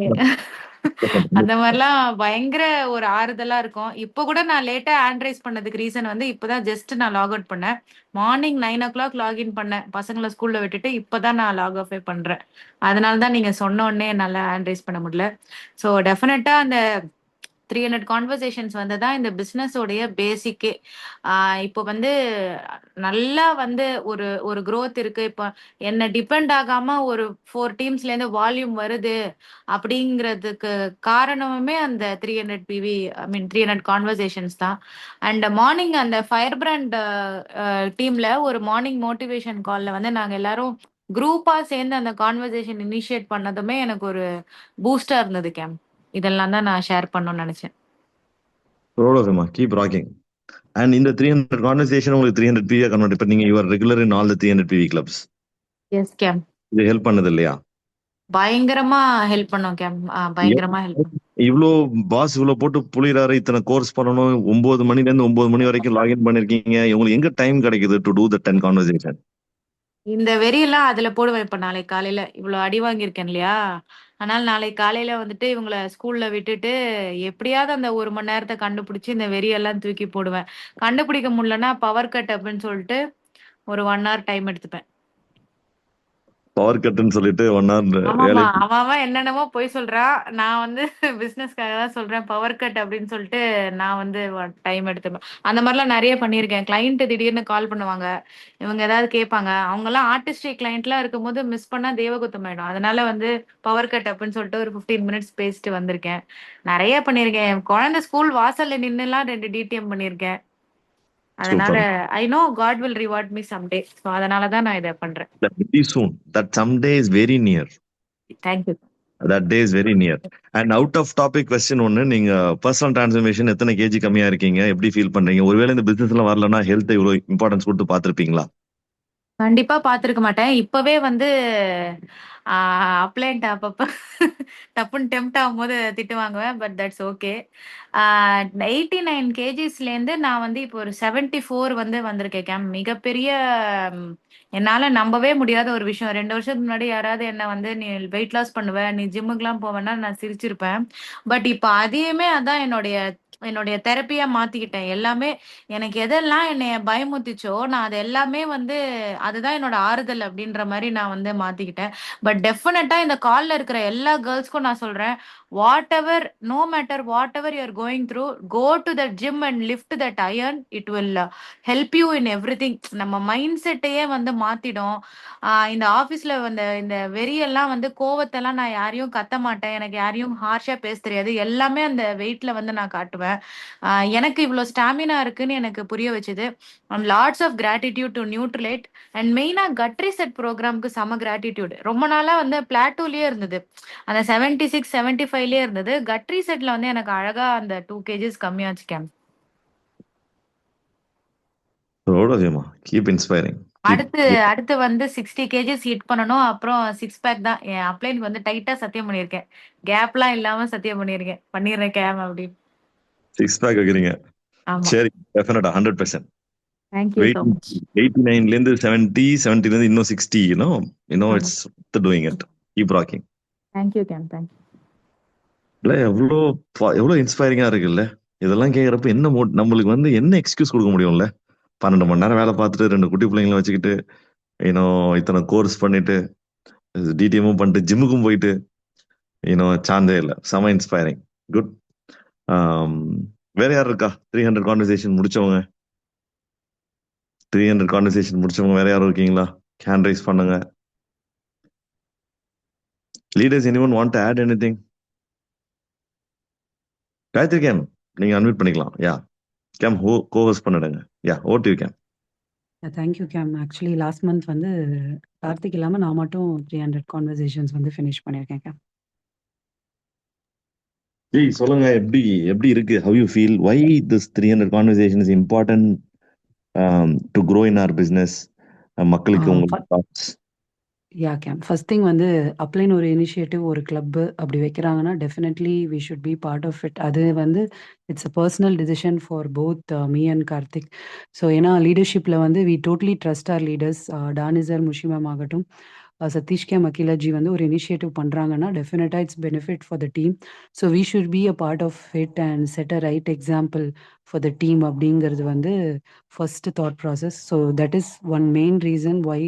அந்த மாதிரிலாம் பயங்கர ஒரு ஆறுதலா இருக்கும். இப்போ கூட நான் லேட்டா ஹேண்ட் ரைஸ் பண்ணதுக்கு ரீசன் வந்து இப்பதான் ஜஸ்ட் நான் லாக் அவுட் பண்ணேன். மார்னிங் 9 o'clock லாகின் பண்ணேன், பசங்களை ஸ்கூல்ல விட்டுட்டு இப்பதான் நான் லாக் ஆஃபே பண்றேன். அதனால தான் நீங்க சொன்ன உடனே என்னால ஹேண்ட் ரைஸ் பண்ண முடியல. ஸோ டெஃபினட்டா அந்த 300 கான்வர்சேஷன்ஸ் வந்து தான் இந்த பிஸ்னஸோடைய பேசிக்கே. இப்போ வந்து நல்லா வந்து ஒரு ஒரு growth இருக்கு. இப்போ என்ன டிபெண்ட் ஆகாம ஒரு 4 டீம்ஸ்லேருந்து வால்யூம் வருது அப்படிங்கிறதுக்கு காரணமுமே அந்த 300 பிவி, ஐ மீன் 300 கான்வர்சேஷன்ஸ் தான். அண்ட் மார்னிங் அந்த ஃபயர் பிராண்ட் டீம்ல ஒரு மார்னிங் மோட்டிவேஷன் கால்ல வந்து நாங்க எல்லாரும் குரூப்பா சேர்ந்து அந்த கான்வர்சேஷன் இனிஷியேட் பண்ணதுமே எனக்கு ஒரு பூஸ்டா இருந்தது கேம். இதெல்லாம் தான் நான் ஷேர் பண்ணணும்னு நினைச்சேன். Keep rocking. அண்ட் இந்த 300 கான்வர்சேஷன் உங்களுக்கு 300 பிவி கன்வெர்ட். இப்ப நீங்க your regular in all the 300 PV clubs. Yes கேம். இது ஹெல்ப் பண்ணது இல்லையா? பயங்கரமா ஹெல்ப் பண்ணோம் கேம். பயங்கரமா ஹெல்ப் பண்ணோம். இவ்ளோ பாஸ் இவ்ளோ போட்டு புளிறாரு, இத்தனை கோர்ஸ் பண்ணணும், 9 மணில இருந்து 9 மணி வரைக்கும் லாகின் பண்ணிருக்கீங்க. உங்களுக்கு எங்க டைம் கிடைக்குது டு டூ த 10 கான்வர்சேஷன்? இந்த வெறியெல்லாம் அதுல போடுவேன். இப்ப நாளைக்கு காலையில இவ்வளவு அடி வாங்கியிருக்கேன் இல்லையா, அதனால நாளைக்கு காலையில வந்துட்டு இவங்கள ஸ்கூல்ல விட்டுட்டு எப்படியாவது அந்த 1 மணி நேரத்தை கண்டுபிடிச்சு இந்த வெறியெல்லாம் தூக்கி போடுவேன். கண்டுபிடிக்க முடியலன்னா பவர் கட் அப்படின்னு சொல்லிட்டு ஒரு 1 hour டைம் எடுத்துப்பேன். பவர் கட்டுன்னு சொல்லிட்டு 1 hour ஆமாமா, வேலை. அவன் என்னென்னமோ போய் சொல்றான். நான் வந்து பிசினஸ்க்காக தான் சொல்றேன் பவர் கட் அப்படின்னு சொல்லிட்டு நான் வந்து டைம் எடுத்துப்பேன். அந்த மாதிரிலாம் நிறைய பண்ணியிருக்கேன். கிளைண்ட் திடீர்னு கால் பண்ணுவாங்க, இவங்க ஏதாவது கேட்பாங்க. அவங்க எல்லாம் ஆர்டிஸ்டிக் கிளைண்ட்லாம் இருக்கும்போது மிஸ் பண்ணா தேவகுத்தம் ஆயிடும். அதனால வந்து பவர் கட் அப்படின்னு சொல்லிட்டு ஒரு 15 மினிட்ஸ் பேசிட்டு வந்திருக்கேன். நிறைய பண்ணியிருக்கேன். என் குழந்தை ஸ்கூல் வாசல்ல நின்னுலாம் 2 டிடிஎம் பண்ணியிருக்கேன். அதனால super. I know God will reward me someday. So அதனால தான் நான் இதை பண்றேன். Very soon. That someday is very near. Thank you. That day is very near. And out of topic question ஒண்ணு, நீங்க பர்சனல் டிரான்ஸ்ஃபர்மேஷன் எத்தனை கேஜி கம்மியா இருக்கீங்க, எப்படி ஃபீல் பண்றீங்க? ஒருவேளை இந்த பிசினஸ்ல வரலன்னா ஹெல்த் இவ்வளவு இம்பார்ட்டன்ஸ் கொடுத்து பார்த்திருப்பீங்களா? கண்டிப்பா பார்த்திருக்க மாட்டேன். இப்பவே வந்து அப்ளைண்ட் அப்பப்ப டப்புன்னு டெம்ட் ஆகும்போது திட்டு வாங்குவேன். But that's okay. 89 கேஜிஸ்லேருந்து நான் வந்து இப்போ ஒரு 74 வந்து வந்திருக்கேன் கேம். மிகப்பெரிய என்னால நம்பவே முடியாத ஒரு விஷயம். 2 வருஷத்துக்கு முன்னாடி யாராவது என்ன வந்து நீ வெயிட் லாஸ் பண்ணுவ, நீ ஜிம்முக்குலாம் போவேன்னா நான் சிரிச்சிருப்பேன். பட் இப்போ அதையுமே அதான் என்னுடைய தெரப்பியா மாத்திக்கிட்டேன். எல்லாமே எனக்கு எதெல்லாம் என்னைய பயமுறுத்திச்சோ நான் அது எல்லாமே வந்து அதுதான் என்னோட ஆறுதல் அப்படின்ற மாதிரி நான் வந்து மாத்திக்கிட்டேன். பட் டெஃபினட்டா இந்த கால்ல இருக்கிற எல்லா கேர்ள்ஸ்க்கும் நான் சொல்றேன், whatever no matter whatever you are going through, go to that gym and lift that iron. It will help you in everything. நம்ம மைண்ட் செட்டையே வந்து மாத்திடும். இந்த ஆபீஸ்ல வந்து இந்த வெறியெல்லாம் வந்து கோவத்தெல்லாம் நான் யாரையும் கத்த மாட்டேன், எனக்கு யாரையும் ஹார்ஷா பேச தெரியாது. எல்லாமே அந்த வெயிட்ல வந்து நான் காட்டுவேன். எனக்கு இவ்வளவு ஸ்டாமினா இருக்குன்னு எனக்கு புரிய வச்சது. Lots of gratitude to Nutrilite and மெயினா கட்ரி செட் ப்ரோக்ராம்க்கு செம கிராட்டிடியூட். ரொம்ப நாளா வந்து பிளாட்டூலயே இருந்தது, அந்த 76 75லயே இருந்தது. கட்ரி செட்ல வந்து எனக்கு அழகா அந்த 2 கேஜிஸ் கம்மியாச்சு கேம். Keep inspiring. அடுத்து வந்து 60 கேஜிஸ் ஹிட் பண்ணணும். அப்புறம் 6 பேக் தான் என் அப்ளைன் வந்து டைட்டா சத்தியம் பண்ணியிருக்கேன். கேப்லாம் இல்லாம சத்தியம் பண்ணிடுறேன் கேம் அப்படின்னு. 6 பேக் வைக்கிறீங்க? ஆமா. சரி, டெஃபினட்டா 100%. Thank you so much. 89ல இருந்து 70, 70ல இருந்து இன்னும் 60, it's doing it. Keep rocking. Thank you கேம். தேங்க்யூ. இல்ல எவ்வளவு இன்ஸ்பைரிங்கா இருக்குல்ல. இதெல்லாம் கேக்குறப்ப என்ன நம்மளுக்கு வந்து என்ன எக்ஸ்கியூஸ் கொடுக்க முடியும்ல? 12 மணி நேரம் வேலை பார்த்துட்டு 2 குட்டி பிள்ளைங்களை வச்சுக்கிட்டு இத்தனை கோர்ஸ் பண்ணிட்டு டிடிஎம்மும் பண்ணிட்டு ஜிம்முக்கும் போயிட்டு சாந்தே இல்லை. செம இன்ஸ்பைரிங். குட். வேற யார் இருக்கா 300 கான்வர்சேஷன் முடிச்சவங்க? 300 கான்வர்சேஷன் முடிச்சவங்க வேற யாரும் இருக்கீங்களா? ஹேண்ட் ரைஸ் பண்ணுங்க. Leaders, anyone want to add anything? Gayathri ma'am, நீங்க அன்மியூட் பண்ணிக்கலாம். யா கேம் கோ-ஹோஸ்ட் பண்ணிடுங்க. Yeah over to you ma'am. Thank you ma'am. Actually last month வந்து கார்த்திக் இல்லாமல் நான் மட்டும் 300 கான்வர்சேஷன்ஸ் வந்து ஃபினிஷ் பண்ணியிருக்கேன் கேம். ஜெய் சொல்லுங்க, எப்படி இருக்கு? How you feel? Why this 300 conversation is important to grow in our business? மக்களுக்கு உங்க thoughts? Yeah ma'am. First thing வந்து அப்ளைன் ஒரு இனிஷியேட்டிவ், ஒரு கிளப் அப்படி வைக்கிறாங்கன்னா definitely we should be part of it. அது வந்து it's a personal decision for both me and Karthik. So ஏன்னா லீடர்ஷிப்பில் வந்து we totally trust our leaders. டானிசர், முஷிமம் ஆகட்டும், சதீஷ் கே மக்கிலாஜி வந்து ஒரு இனிஷியேட்டிவ் பண்ணுறாங்கன்னா டெஃபினட்டாக it's benefit for the team. So we should be a part of it and set a right example for the team அப்படிங்கிறது வந்து first thought process. So that is one main reason why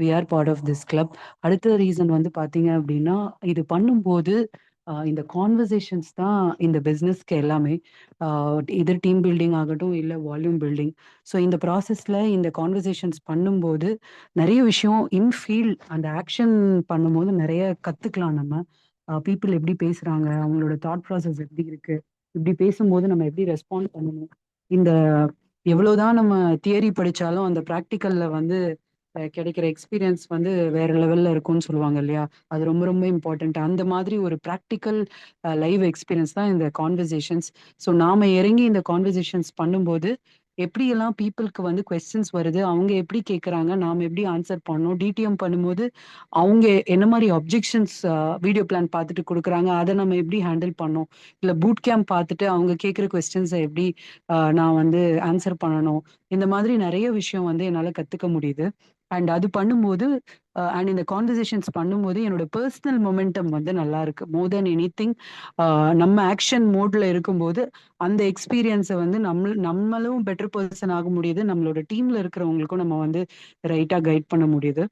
we are part of this club. அடுத்த reason வந்து பார்த்தீங்க அப்படின்னா, இது பண்ணும்போது இந்த conversations தான் இந்த பிஸ்னஸ்க்கு எல்லாமே. இது டீம் பில்டிங் ஆகட்டும், இல்லை வால்யூம் பில்டிங். ஸோ இந்த ப்ராசஸில் இந்த கான்வர்சேஷன்ஸ் பண்ணும்போது நிறைய விஷயம் இன்ஃபீல்ட் அந்த ஆக்ஷன் பண்ணும்போது நிறைய கற்றுக்கலாம். நம்ம பீப்புள் எப்படி பேசுகிறாங்க, அவங்களோட தாட் ப்ராசஸ் எப்படி இருக்குது, இப்படி பேசும்போது நம்ம எப்படி ரெஸ்பாண்ட் பண்ணணும். இந்த எவ்வளோதான் நம்ம தியரி படித்தாலும் அந்த ப்ராக்டிக்கலில் வந்து கிடைக்கிற எக்ஸ்பீரியன்ஸ் வந்து வேற லெவல்ல இருக்கும்னு சொல்லுவாங்க இல்லையா? அது ரொம்ப ரொம்ப இம்பார்ட்டன்ட். அந்த மாதிரி ஒரு ப்ராக்டிக்கல் லைவ் எக்ஸ்பீரியன்ஸ் தான் இந்த கான்வர்சேஷன்ஸ். ஸோ நாம இறங்கி இந்த கான்வர்சேஷன்ஸ் பண்ணும்போது எப்படியெல்லாம் பீப்புளுக்கு வந்து கொஸ்டின்ஸ் வருது, அவங்க எப்படி கேட்குறாங்க, நாம எப்படி ஆன்சர் பண்ணணும், டிடிஎம் பண்ணும்போது அவங்க என்ன மாதிரி அப்ஜெக்ஷன்ஸ் வீடியோ பிளான் பார்த்துட்டு கொடுக்குறாங்க, அதை நம்ம எப்படி ஹேண்டில் பண்ணோம், இல்லை பூட் கேம்ப் பார்த்துட்டு அவங்க கேட்குற கொஸ்டின்ஸை எப்படி நான் வந்து ஆன்சர் பண்ணணும், இந்த மாதிரி நிறைய விஷயம் வந்து என்னால் கற்றுக்க முடியுது. அண்ட் அது பண்ணும்போது அண்ட் இந்த கான்வர்சேஷன்ஸ் பண்ணும்போது என்னோட பர்சனல் மொமெண்டம் வந்து நல்லா இருக்கு. மோர் தென் எனி திங் நம்ம ஆக்ஷன் மோட்ல இருக்கும்போது அந்த எக்ஸ்பீரியன்ஸை வந்து நம்மளும் பெட்டர் பர்சன் ஆக முடியுது, நம்மளோட டீம்ல இருக்கிறவங்களுக்கும் நம்ம வந்து ரைட்டா கைட் பண்ண முடியுது.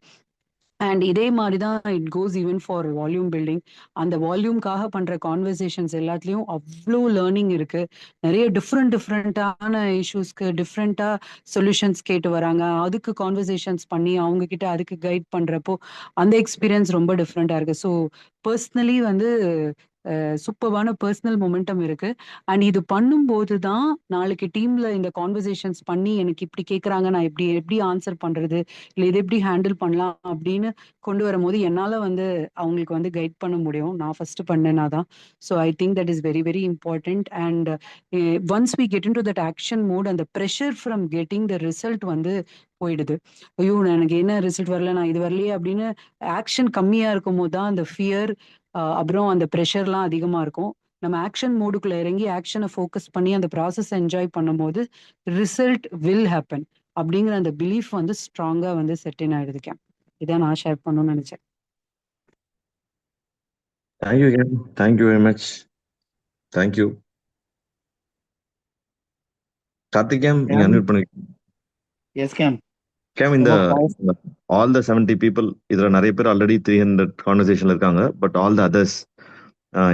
அண்ட் இதே மாதிரி தான் it goes even for volume building. அந்த வால்யூம்காக பண்ற கான்வர்சேஷன்ஸ் எல்லாத்துலேயும் அவ்வளோ லேர்னிங் இருக்கு. நிறைய டிஃப்ரெண்டான இஷ்யூஸ்க்கு டிஃப்ரெண்டா சொல்யூஷன்ஸ் கேட்டு வராங்க. அதுக்கு கான்வர்சேஷன்ஸ் பண்ணி அவங்க கிட்ட அதுக்கு கைட் பண்றப்போ அந்த எக்ஸ்பீரியன்ஸ் ரொம்ப டிஃப்ரெண்டா இருக்கு. ஸோ பர்சனலி வந்து சூப்பர்வான பர்சனல் மொமெண்டம் இருக்கு. அண்ட் இது பண்ணும்போது தான் நாளைக்கு டீம்ல இந்த கான்வர்சேஷன்ஸ் பண்ணி எனக்கு இப்படி கேட்குறாங்க, நான் எப்படி எப்படி ஆன்சர் பண்றது, இல்லை இதை எப்படி ஹேண்டில் பண்ணலாம் அப்படின்னு கொண்டு வரும்போது என்னால் வந்து அவங்களுக்கு வந்து கைட் பண்ண முடியும். நான் ஃபர்ஸ்ட் பண்ணேன்னா தான். So I think that is very very important. And once we get into that action mode, அந்த pressure from getting the result வந்து போயிடுது. ஐயோ எனக்கு என்ன ரிசல்ட் வரல, நான் இது வரலையே அப்படின்னு ஆக்ஷன் கம்மியாக இருக்கும் போது தான் அந்த ஃபியர் அப்புறம் அந்த ப்ரெஷர்லாம் அதிகமாக இருக்கும். நம்ம ஆக்ஷன் மோடுக்குள்ள இறங்கி ஆக்ஷனை ஃபோக்கஸ் பண்ணி அந்த ப்ராசஸ் என்ஜாய் பண்ணும்போது ரிசல்ட் வில் ஹேப்பன் அப்படிங்கிற அந்த பிலீஃப் வந்து ஸ்ட்ராங்கா வந்து செட்டின் ஆயிடுது. இதான் நான் ஷேர் பண்ணணும்னு நினைச்சேன். தேங்க்யூ கேம், thank you very much, thank you. Karthik கேம், நீங்க அன்மியூட் பண்ணி. எஸ் கேம். கேம், இந்த ஆல் த 70 பீப்புள், இதுல நிறைய பேர் ஆல்ரெடி 300 கான்வர்சேஷன்ல இருக்காங்க. பட் ஆல் த அதர்ஸ்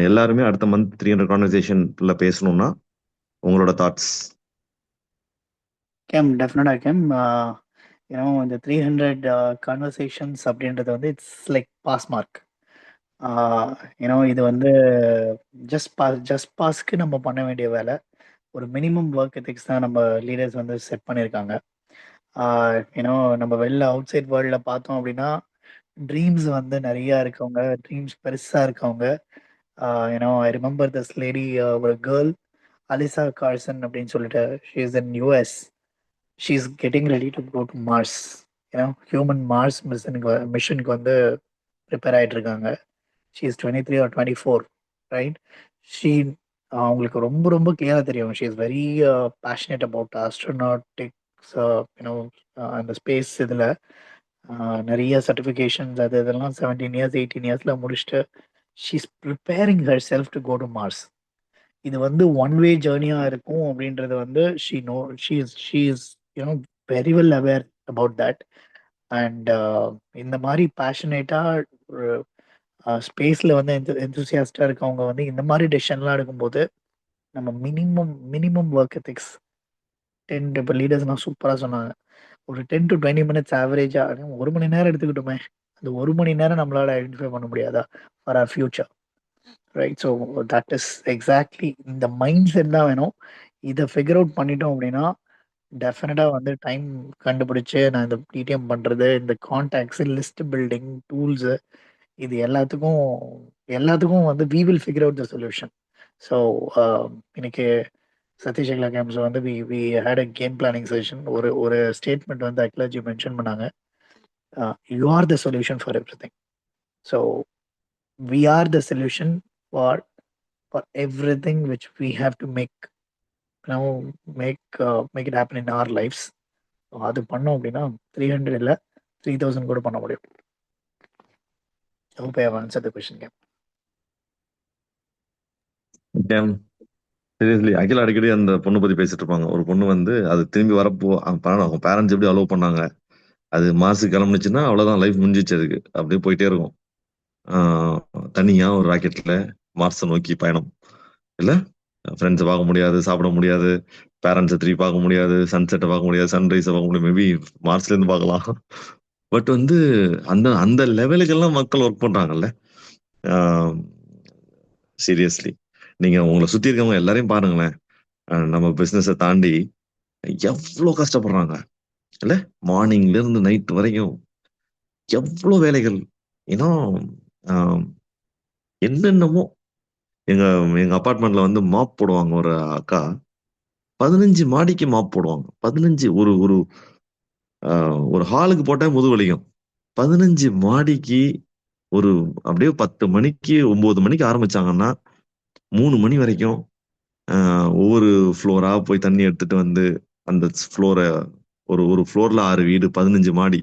எல்லாருமே அடுத்த மந்த் 300 கான்வர்சேஷன்ல பேசணும்னா உங்களோட தாட்ஸ்? கேம் டெஃபினட்டா கேம். ஏன்னா இந்த 300 கான்வர்சேஷன்ஸ் அப்படின்றது வந்து இட்ஸ் லைக் பாஸ் மார்க். ஏன்னா இது வந்து ஜஸ்ட் பாஸ்க்கு நம்ம பண்ண வேண்டிய வேலை. ஒரு மினிமம் ஒர்க் எத்திக்ஸ் தான் நம்ம லீடர்ஸ் வந்து செட் பண்ணியிருக்காங்க. ஏன்னா நம்ம வெளில அவுட் சைட் வேர்ல்டில் பார்த்தோம் அப்படின்னா ட்ரீம்ஸ் வந்து நிறையா இருக்கவங்க, ட்ரீம்ஸ் பெருசாக இருக்கவங்க. ஏன்னா ஐ ரிமெம்பர் திஸ் லேடி, ஒரு கேர்ள் அலிசா கார்சன் அப்படின்னு சொல்லிட்டு, she is in US. She is getting ready to go to Mars. ஏன்னா ஹியூமன் மார்ஸ் மிஷனுக்கு வந்து ப்ரிப்பேர் ஆகிட்டு இருக்காங்க. She is 23 or 24, right? She அவங்களுக்கு ரொம்ப ரொம்ப கிளியராக தெரியும். She is very passionate about astronautics, you know அந்த ஸ்பேஸ் இதில் நிறைய சர்டிஃபிகேஷன்ஸ் அது இதெல்லாம் 17 இயர்ஸ் 18 இயர்ஸில் முடிச்சுட்டு she is preparing herself to go to Mars. இது வந்து ஒன் வே ஜேர்னியாக இருக்கும் அப்படின்றது வந்து she is you know very well aware about that. And இந்த மாதிரி பேஷனேட்டாக ஒரு ஸ்பேஸில் வந்து எந்தூசியாஸ்டாக இருக்கவங்க வந்து இந்த மாதிரி டெசிஷன்லாம் எடுக்கும்போது நம்ம மினிமம் ஒர்க் எத்திக்ஸ் 10 இப்போ லீடர்ஸ்லாம் சூப்பராக சொன்னாங்க. ஒரு 10 to 20 minutes ஆவரேஜாக 1 மணி நேரம் எடுத்துக்கிட்டோமே, அந்த 1 மணி நேரம் நம்மளால் ஐடென்டிஃபை பண்ண முடியாதா for our future, right? So that is exactly இந்த மைண்ட் செட் தான் வேணும். இதை ஃபிகர் அவுட் பண்ணிட்டோம் அப்படின்னா டெஃபினட்டாக வந்து டைம் கண்டுபிடிச்சு நான் இந்த டிடிஎம் பண்ணுறது, இந்த கான்டாக்ட்ஸு, லிஸ்ட் பில்டிங் டூல்ஸு, இது எல்லாத்துக்கும் வந்து we will figure out the solution. So இன்னைக்கு சதீஷ் அகிலா கேம்ஸ் வந்து we had a game planning session. ஒரு ஸ்டேட்மெண்ட் வந்து அகிலாஜி மென்ஷன் பண்ணாங்க, you are the solution for everything. So we are the solution for everything which we have to make it happen in our lives. அது பண்ணோம் அப்படின்னா 300 இல்லை 3000 கூட பண்ண முடியும். I hope I have answered the question. Seriously அகில அடிக்கடி அந்த பொண்ணு பத்தி பேசிட்டு இருப்பாங்க. ஒரு பொண்ணு வந்து அது திரும்பி வரப்போ அவங்க பேரண்ட்ஸ் எப்படி அலோவ் பண்ணாங்க, அது மாசு கிளம்புனுச்சுன்னா அவ்வளவுதான், லைஃப் முடிஞ்சிச்சு, அதுக்கு அப்படியே போயிட்டே இருக்கும். தனியா ஒரு ராக்கெட்ல மார்ஸை நோக்கி பயணம். இல்ல ஃப்ரெண்ட்ஸை பார்க்க முடியாது, சாப்பிட முடியாது, பேரண்ட்ஸை திரும்பி பார்க்க முடியாது, சன்செட்டை பார்க்க முடியாது, சன்ரைஸை பார்க்க முடியாது, மேபி மார்ஸ்ல இருந்து பார்க்கலாம். பட் வந்து அந்த அந்த லெவலுக்கெல்லாம் மக்கள் ஒர்க் பண்றாங்கல்ல. சீரியஸ்லி நீங்க உங்களை சுத்தி இருக்கவங்க எல்லாரையும் பாருங்களேன். நம்ம பிசினஸை தாண்டி எவ்வளவு கஷ்டப்படுறாங்க இல்ல, மார்னிங்ல இருந்து நைட் வரைக்கும் எவ்வளவு வேலைகள். ஏன்னா என்னென்னமோ எங்க அபார்ட்மெண்ட்ல வந்து மாப் போடுவாங்க ஒரு அக்கா. 15 மாடிக்கு மாப் போடுவாங்க. 15 ஒரு ஒரு ஒரு ஹாலுக்கு போட்டா முதுகு வலிக்கும். 15 மாடிக்கு ஒரு அப்படியே 10 மணிக்கு 9 மணிக்கு ஆரம்பிச்சாங்கன்னா 3 மணி வரைக்கும் ஒவ்வொரு ஃப்ளோரா போய் தண்ணி எடுத்துட்டு வந்து அந்த ஃப்ளோரை ஒரு ஒரு ஃப்ளோர்ல 6 வீடு 15 மாடி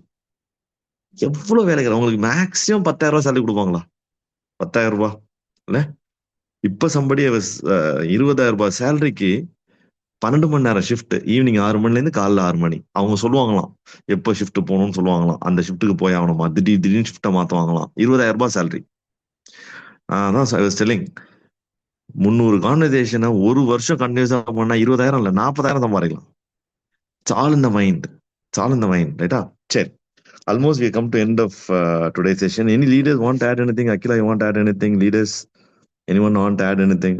எவ்வளவு வேலைகள். அவங்களுக்கு மேக்சிமம் 10,000 ரூபாய் சேலரி கொடுப்பாங்களா? 10,000 ரூபாய் இல்ல. இப்ப சம்படி 20,000 ரூபாய் சேலரிக்கு 12 மணி நேரம் ஷிஃப்ட், ஈவினிங் 6 மணில இருந்து காலைல 6 மணி. அவங்க சொல்லுவாங்களாம் எப்போ ஷிஃப்ட் போகணும்னு சொல்லுவாங்களாம். அந்த ஷிஃப்ட்டுக்கு போய் ஆகணுமா, திடீர்னு ஷிஃப்ட்டை மாத்துவாங்களாம். 20,000 ரூபாய் சேலரி. அதான் டெல்லிங் 300 கான்வர்சேஷனை ஒரு வருஷம் கண்டினியூஸா பண்ணா 20,000 இல்ல 40,000 சம்பாதிக்கலாம். சால் இந்த மைண்ட், சால் இந்த மைண்ட், ரைட்டா? சரி, almost we come to end of today's session. Any leaders want to add anything? Akila, you want to add anything? Leaders, anyone want to add anything?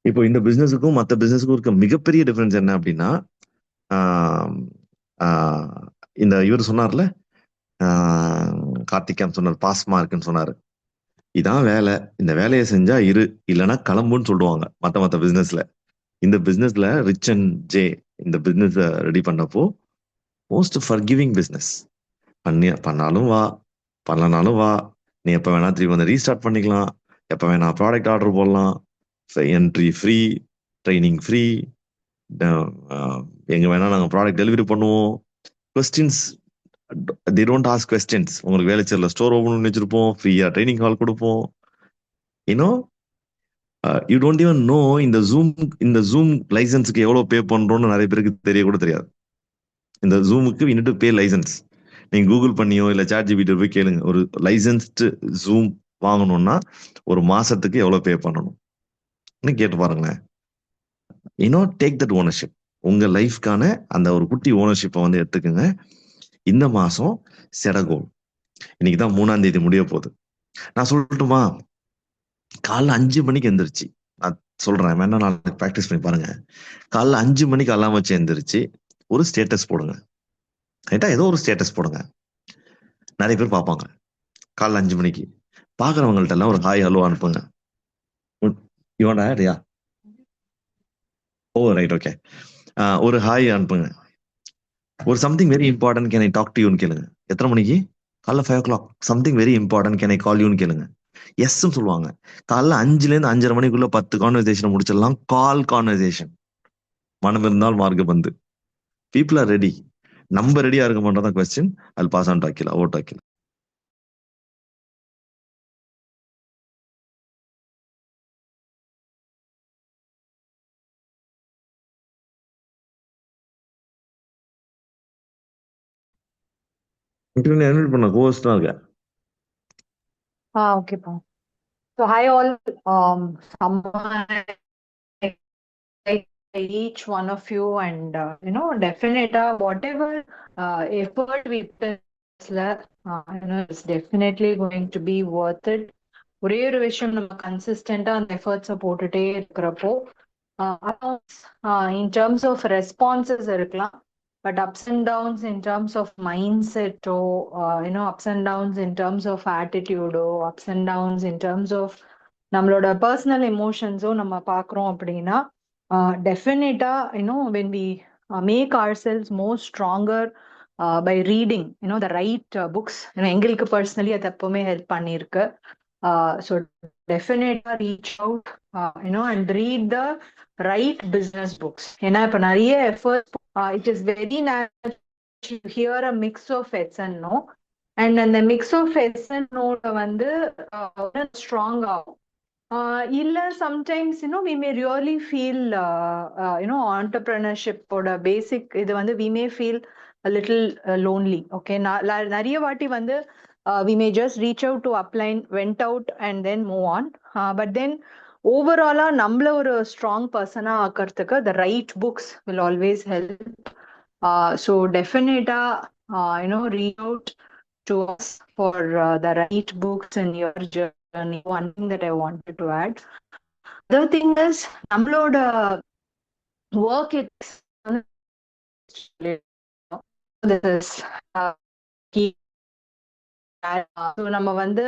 இப்போ இந்த பிசினஸுக்கும் மற்ற பிசினஸுக்கும் இருக்க மிகப்பெரிய டிஃபரன்ஸ் என்ன அப்படின்னா, இந்த இவர் சொன்னார்ல, கார்த்திகேயன் சொன்னார் பாஸ் மார்க்னு சொன்னாரு. இதான் வேலை, இந்த வேலையை செஞ்சா இரு, இல்லைன்னா கிளம்புன்னு சொல்லுவாங்க மற்ற பிசினஸ்ல. இந்த பிசினஸ்ல ரிச் அண்ட் ஜே இந்த பிசினஸ் ரெடி பண்ணப்போ மோஸ்ட் ஃபர்கிவிங் பிசினஸ். பண்ணாலும் வா, பண்ணலனாலும் வா, நீ எப்ப வேணா திரும்பி வந்து ரீஸ்டார்ட் பண்ணிக்கலாம், எப்ப வேணா ப்ராடக்ட் ஆர்டர் போடலாம், என்ட்ரி ஃப்ரீ, ட்ரைனிங் ஃப்ரீ, எங்க வேணா நாங்க ப்ராடக்ட் டெலிவரி பண்ணுவோம். Questions they don't ask questions. உங்களுக்கு வேலைச்சேரில் ஸ்டோர் ஓபன் பண்ணி வச்சிருப்போம், ஃப்ரீயா ட்ரைனிங் கால் கொடுப்போம். You know you don't even know இந்த ஜூம் லைசன்ஸுக்கு எவ்வளவு பே பண்றோம்னு நிறைய பேருக்கு தெரிய கூட தெரியாது. இந்த ஜூமுக்கு we need to pay license. நீங்க கூகுள் பண்ணியோ இல்ல சாட் ஜிபிடி போய் கேளுங்க, ஒரு லைசன்ஸ்டு ஜூம் வாங்கணும்னா ஒரு மாசத்துக்கு எவ்வளவு பே பண்ணணும் கேட்டு பாருங்களேன். Take that ownership. உங்க லைஃப்கான அந்த ஒரு குட்டி ஓனர்ஷிப்பை வந்து எடுத்துக்கோங்க. இந்த மாசம் செடகோல். இன்னைக்குதான் 3ஆம் தேதி முடிய போகுது. நான் சொல்லட்டுமா, காலைல 5 மணிக்கு எந்திரிச்சு, நான் சொல்றேன் வேணா நாளைக்கு ப்ராக்டிஸ் பண்ணி பாருங்க. காலைல 5 மணிக்கு அலாம் வச்சு எந்திரிச்சு ஒரு ஸ்டேட்டஸ் போடுங்க, ரைட்டா? ஏதோ ஒரு ஸ்டேட்டஸ் போடுங்க. நிறைய பேர் பார்ப்பாங்க. காலைல 5 மணிக்கு பாக்குறவங்கள்ட்ட எல்லாம் ஒரு ஹாய் ஹலோ அனுப்புங்க. Yeah oh right, okay. ஒரு ஹாய் அனுப்புங்க. ஒரு something very important, can I talk to யூன்னு கேளுங்க. எத்தனை மணிக்கு? காலைல 5 o'clock. Something very important, can I call யூன்னு கேளுங்க. எஸ்ன்னு சொல்லுவாங்க. காலைல 5லேருந்து 5:30 மணிக்குள்ள 10 கான்வர்சேஷன் முடிச்சிடலாம். கால் கான்வர்சேஷன். மனம் இருந்தால் மார்க்க பந்து. People are ready. நம்ம ரெடியா இருக்க மாட்டோம். Question I'll pass on to Akila. Over to Akila. Interview பண்ண கோஸ்ட் தான் இருக்கேன். ஓகேப்பா. So hi all. Each one of you, and definitely whatever effort we put, it's definitely going to be worth it. ஒரே ஒரு விஷயம், நம்ம கன்சிஸ்டண்டா அந்த எஃபர்ட்ஸை போட்டுட்டே இருக்கிறப்போ in terms of responses இருக்கலாம், but ups and downs in terms of mindset, ups and downs in terms of attitude, ups and downs in terms of நம்மளோட personal எமோஷன்ஸோ நம்ம பார்க்குறோம் அப்படின்னா definitely, when we make ourselves more stronger by reading, the right books, எங்களுக்கு personally அது எப்பவுமே help பண்ணியிருக்கு. So definitely reach out, and read the right business books. ஏன்னா இப்ப நிறைய efforts, it is very natural to hear a mix of yes and no, and அந்த mix of yes and no வந்து strong ஆகும். இல்ல sometimes we may really feel entrepreneurship ஓட basic இது வந்து we may feel a little lonely. Okay, நிறைய வாட்டி வந்து we may just reach out to upline, went out and then move on, but then overall நம்மள ஒரு strong person ஆக்கிறதுக்கு the right books will always help. So definitely reach out to us for the right books in your journey. One thing that I wanted to add. Other thing is, நம்மளோட work is key. So நம்ம வந்து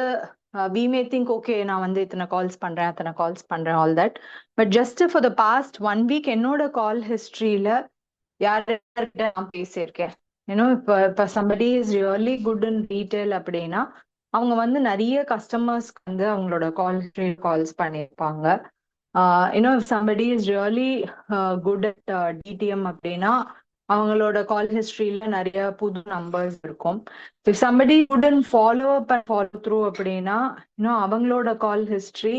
we may think, okay, நான் வந்து இத்தனை calls பண்றேன் அத்தனை calls பண்றேன் all that. But just for the past 1 week என்னோட கால் ஹிஸ்டரியில யார்கிட்ட நான் பேசியிருக்கேன். ஏன்னா இப்போ somebody is really good in retail அப்படின்னா அவங்க வந்து நிறைய கஸ்டமர்ஸ்க்கு வந்து அவங்களோட கால் ஹிஸ்டரி கால்ஸ் பண்ணியிருப்பாங்க. if somebody is really good at DTM அப்படின்னா அவங்களோட கால் ஹிஸ்டரியில நிறைய புது நம்பர்ஸ் இருக்கும். if somebody couldn't follow up and follow through அப்படின்னா அவங்களோட கால் history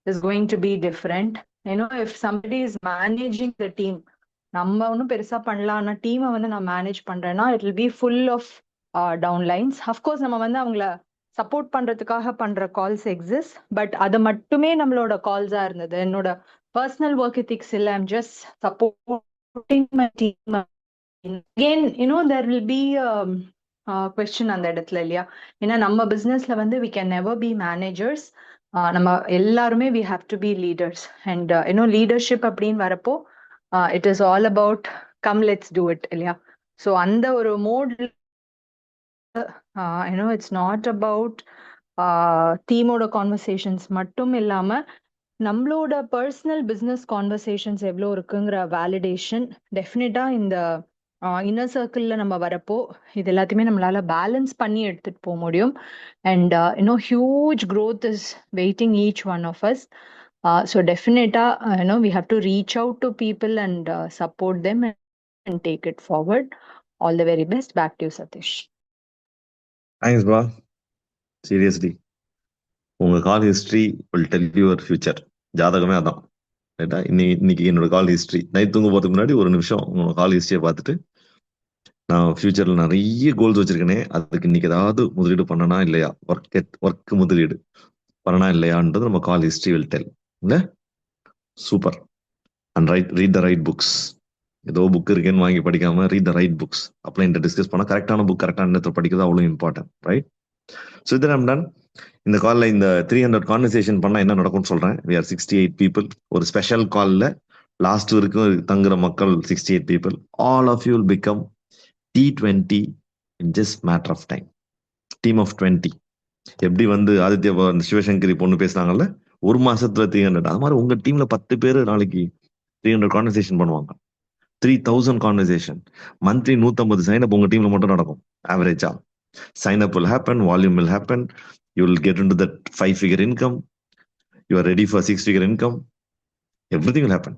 is going to be different. if somebody is managing the team, நம்ம ஒன்றும் பெருசா பண்ணலாம், ஆனா டீமை வந்து நான் மேனேஜ் பண்றேன்னா it will be full of downlines. Of course நம்ம வந்து அவங்கள சப்போர்ட் பண்றதுக்காக பண்ற கால்ஸ் எக்ஸிஸ்ட், பட் அது மட்டுமே நம்மளோட கால்ஸா இருந்தது. என்னோட பர்சனல் ஒர்க் எத்திக்ஸ் இல்லை, I'm just supporting my team. again there will be question அந்த இடத்துல இல்லையா? ஏன்னா நம்ம பிசினஸ்ல வந்து we can never be managers. நம்ம எல்லாருமே we have to be leaders. and leadership அப்படின்னு வரப்போ it is all about come let's do it இல்லையா? ஸோ அந்த ஒரு மோட் it's not about டீமோட கான்வர்சேஷன்ஸ் மட்டும் இல்லாம நம்மளோட பர்சனல் பிஸ்னஸ் கான்வர்சேஷன்ஸ் எவ்வளோ இருக்குங்கிற வேலிடேஷன் டெஃபினட்டா இந்த இன்னர் சர்க்கிள்ல நம்ம வரப்போ இது எல்லாத்தையுமே நம்மளால பேலன்ஸ் பண்ணி எடுத்துட்டு போக முடியும். And huge growth is waiting each one of us. So definitely we have to reach out to people and support them and take it forward. All the very best. Back to you, Satish. Thanks, bro. Seriously. உங்க கால் history will tell you your future. ஜாதகமே அதான், ரைட்டா? இன்னைக்கு என்னோட கால் history night தூங்க போறதுக்கு முன்னாடி ஒரு நிமிஷம் உங்களோட கால் ஹிஸ்டரியை பார்த்துட்டு நான் ஃபியூச்சர்ல நிறைய கோல்ஸ் வச்சிருக்கேனே, அதுக்கு இன்னைக்கு ஏதாவது முதலீடு பண்ணனா இல்லையா, ஒர்க் முதலீடு பண்ணனா இல்லையான்றது நம்ம கால் ஹிஸ்டரி வில் டெல். இல்ல super. And read the right books. ஏதோ புக் இருக்கேன்னு வாங்கி படிக்காம ரீட் த ரைட் புக்ஸ். அப்ளைன்ட்டு டிஸ்கஸ் பண்ணா கரெக்டான புக் கரெக்டான நேரத்தில் படிக்கிறது அவ்வளோ இம்பார்ட்டன்ட், ரைட்? ஸோ இதை நம்ம டன் இந்த காலில் இந்த 300 கான்வர்சேஷன் பண்ணால் என்ன நடக்கும்னு சொல்கிறேன். we are 68 people. ஒரு ஸ்பெஷல் காலில் லாஸ்ட் வரைக்கும் தங்குற மக்கள் 68 people. all of you will become T20 in just matter of time. team of 20. எப்படி வந்து ஆதித்யா சிவசங்கரி பொண்ணு பேசுனாங்கல்ல, ஒரு மாசத்துல 300, அது மாதிரி உங்க டீம்ல 10 பேர் நாளைக்கு 300 கான்வர்சேஷன் பண்ணுவாங்க. 3000 கான்வர்சேஷன் மந்த்லி 150 சைன் அப் உங்க டீம்ல மட்டும் நடக்கும். ஆவரேஜா sign up will happen, volume will happen, you will get into that 5-figure income, you are ready for 6-figure income, everything will happen.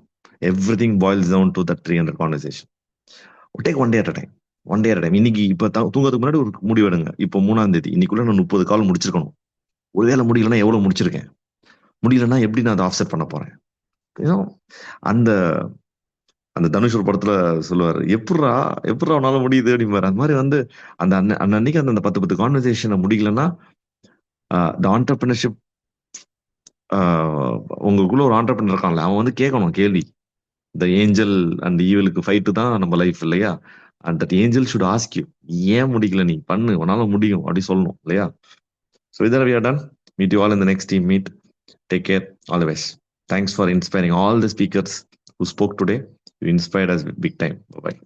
Everything boils down to that 300 conversation. Take one day at a time. இன்னைக்கு இப்ப தூங்கறதுக்கு முன்னாடி ஒரு முடிவு எடுங்க. இப்போ 3ஆம் தேதி, இன்னைக்குள்ள நான் 30 கால் முடிச்சிருக்கணும். ஒருவேளை முடியலன்னா எவ்வளவு முடிச்சிருக்கேன், முடியலன்னா எப்படி நான் அதை ஆஃப்செட் பண்ண போறேன். அந்த தனுஷ் ஒரு படத்துல சொல்லுவாரு, எப்படா உன்னால முடியுது அப்படிம்பாரு. அந்த மாதிரி வந்து அந்த அன்னைக்கு அந்த 10 கான்வர்சேஷனை முடியலன்னா த ஆண்டர்பிரினர்ஷிப், உங்களுக்குள்ள ஒரு ஆண்டர்பிரினர் இருக்கான்ல, அவன் வந்து கேட்கணும் கேள்வி. த ஏஞ்சல் அண்ட் ஈவலுக்கு ஃபைட்டு தான் நம்ம லைஃப் இல்லையா? And that angel should ask you, ஏன் முடியல, நீ பண்ணு, உன்னால முடியும் அப்படி சொல்லணும் இல்லையா? ஸோ இதர் we are done. Meet you all in the next team meet. Take care. All the best. Thanks for inspiring all the speakers who spoke today. You inspired us big time. Bye-bye.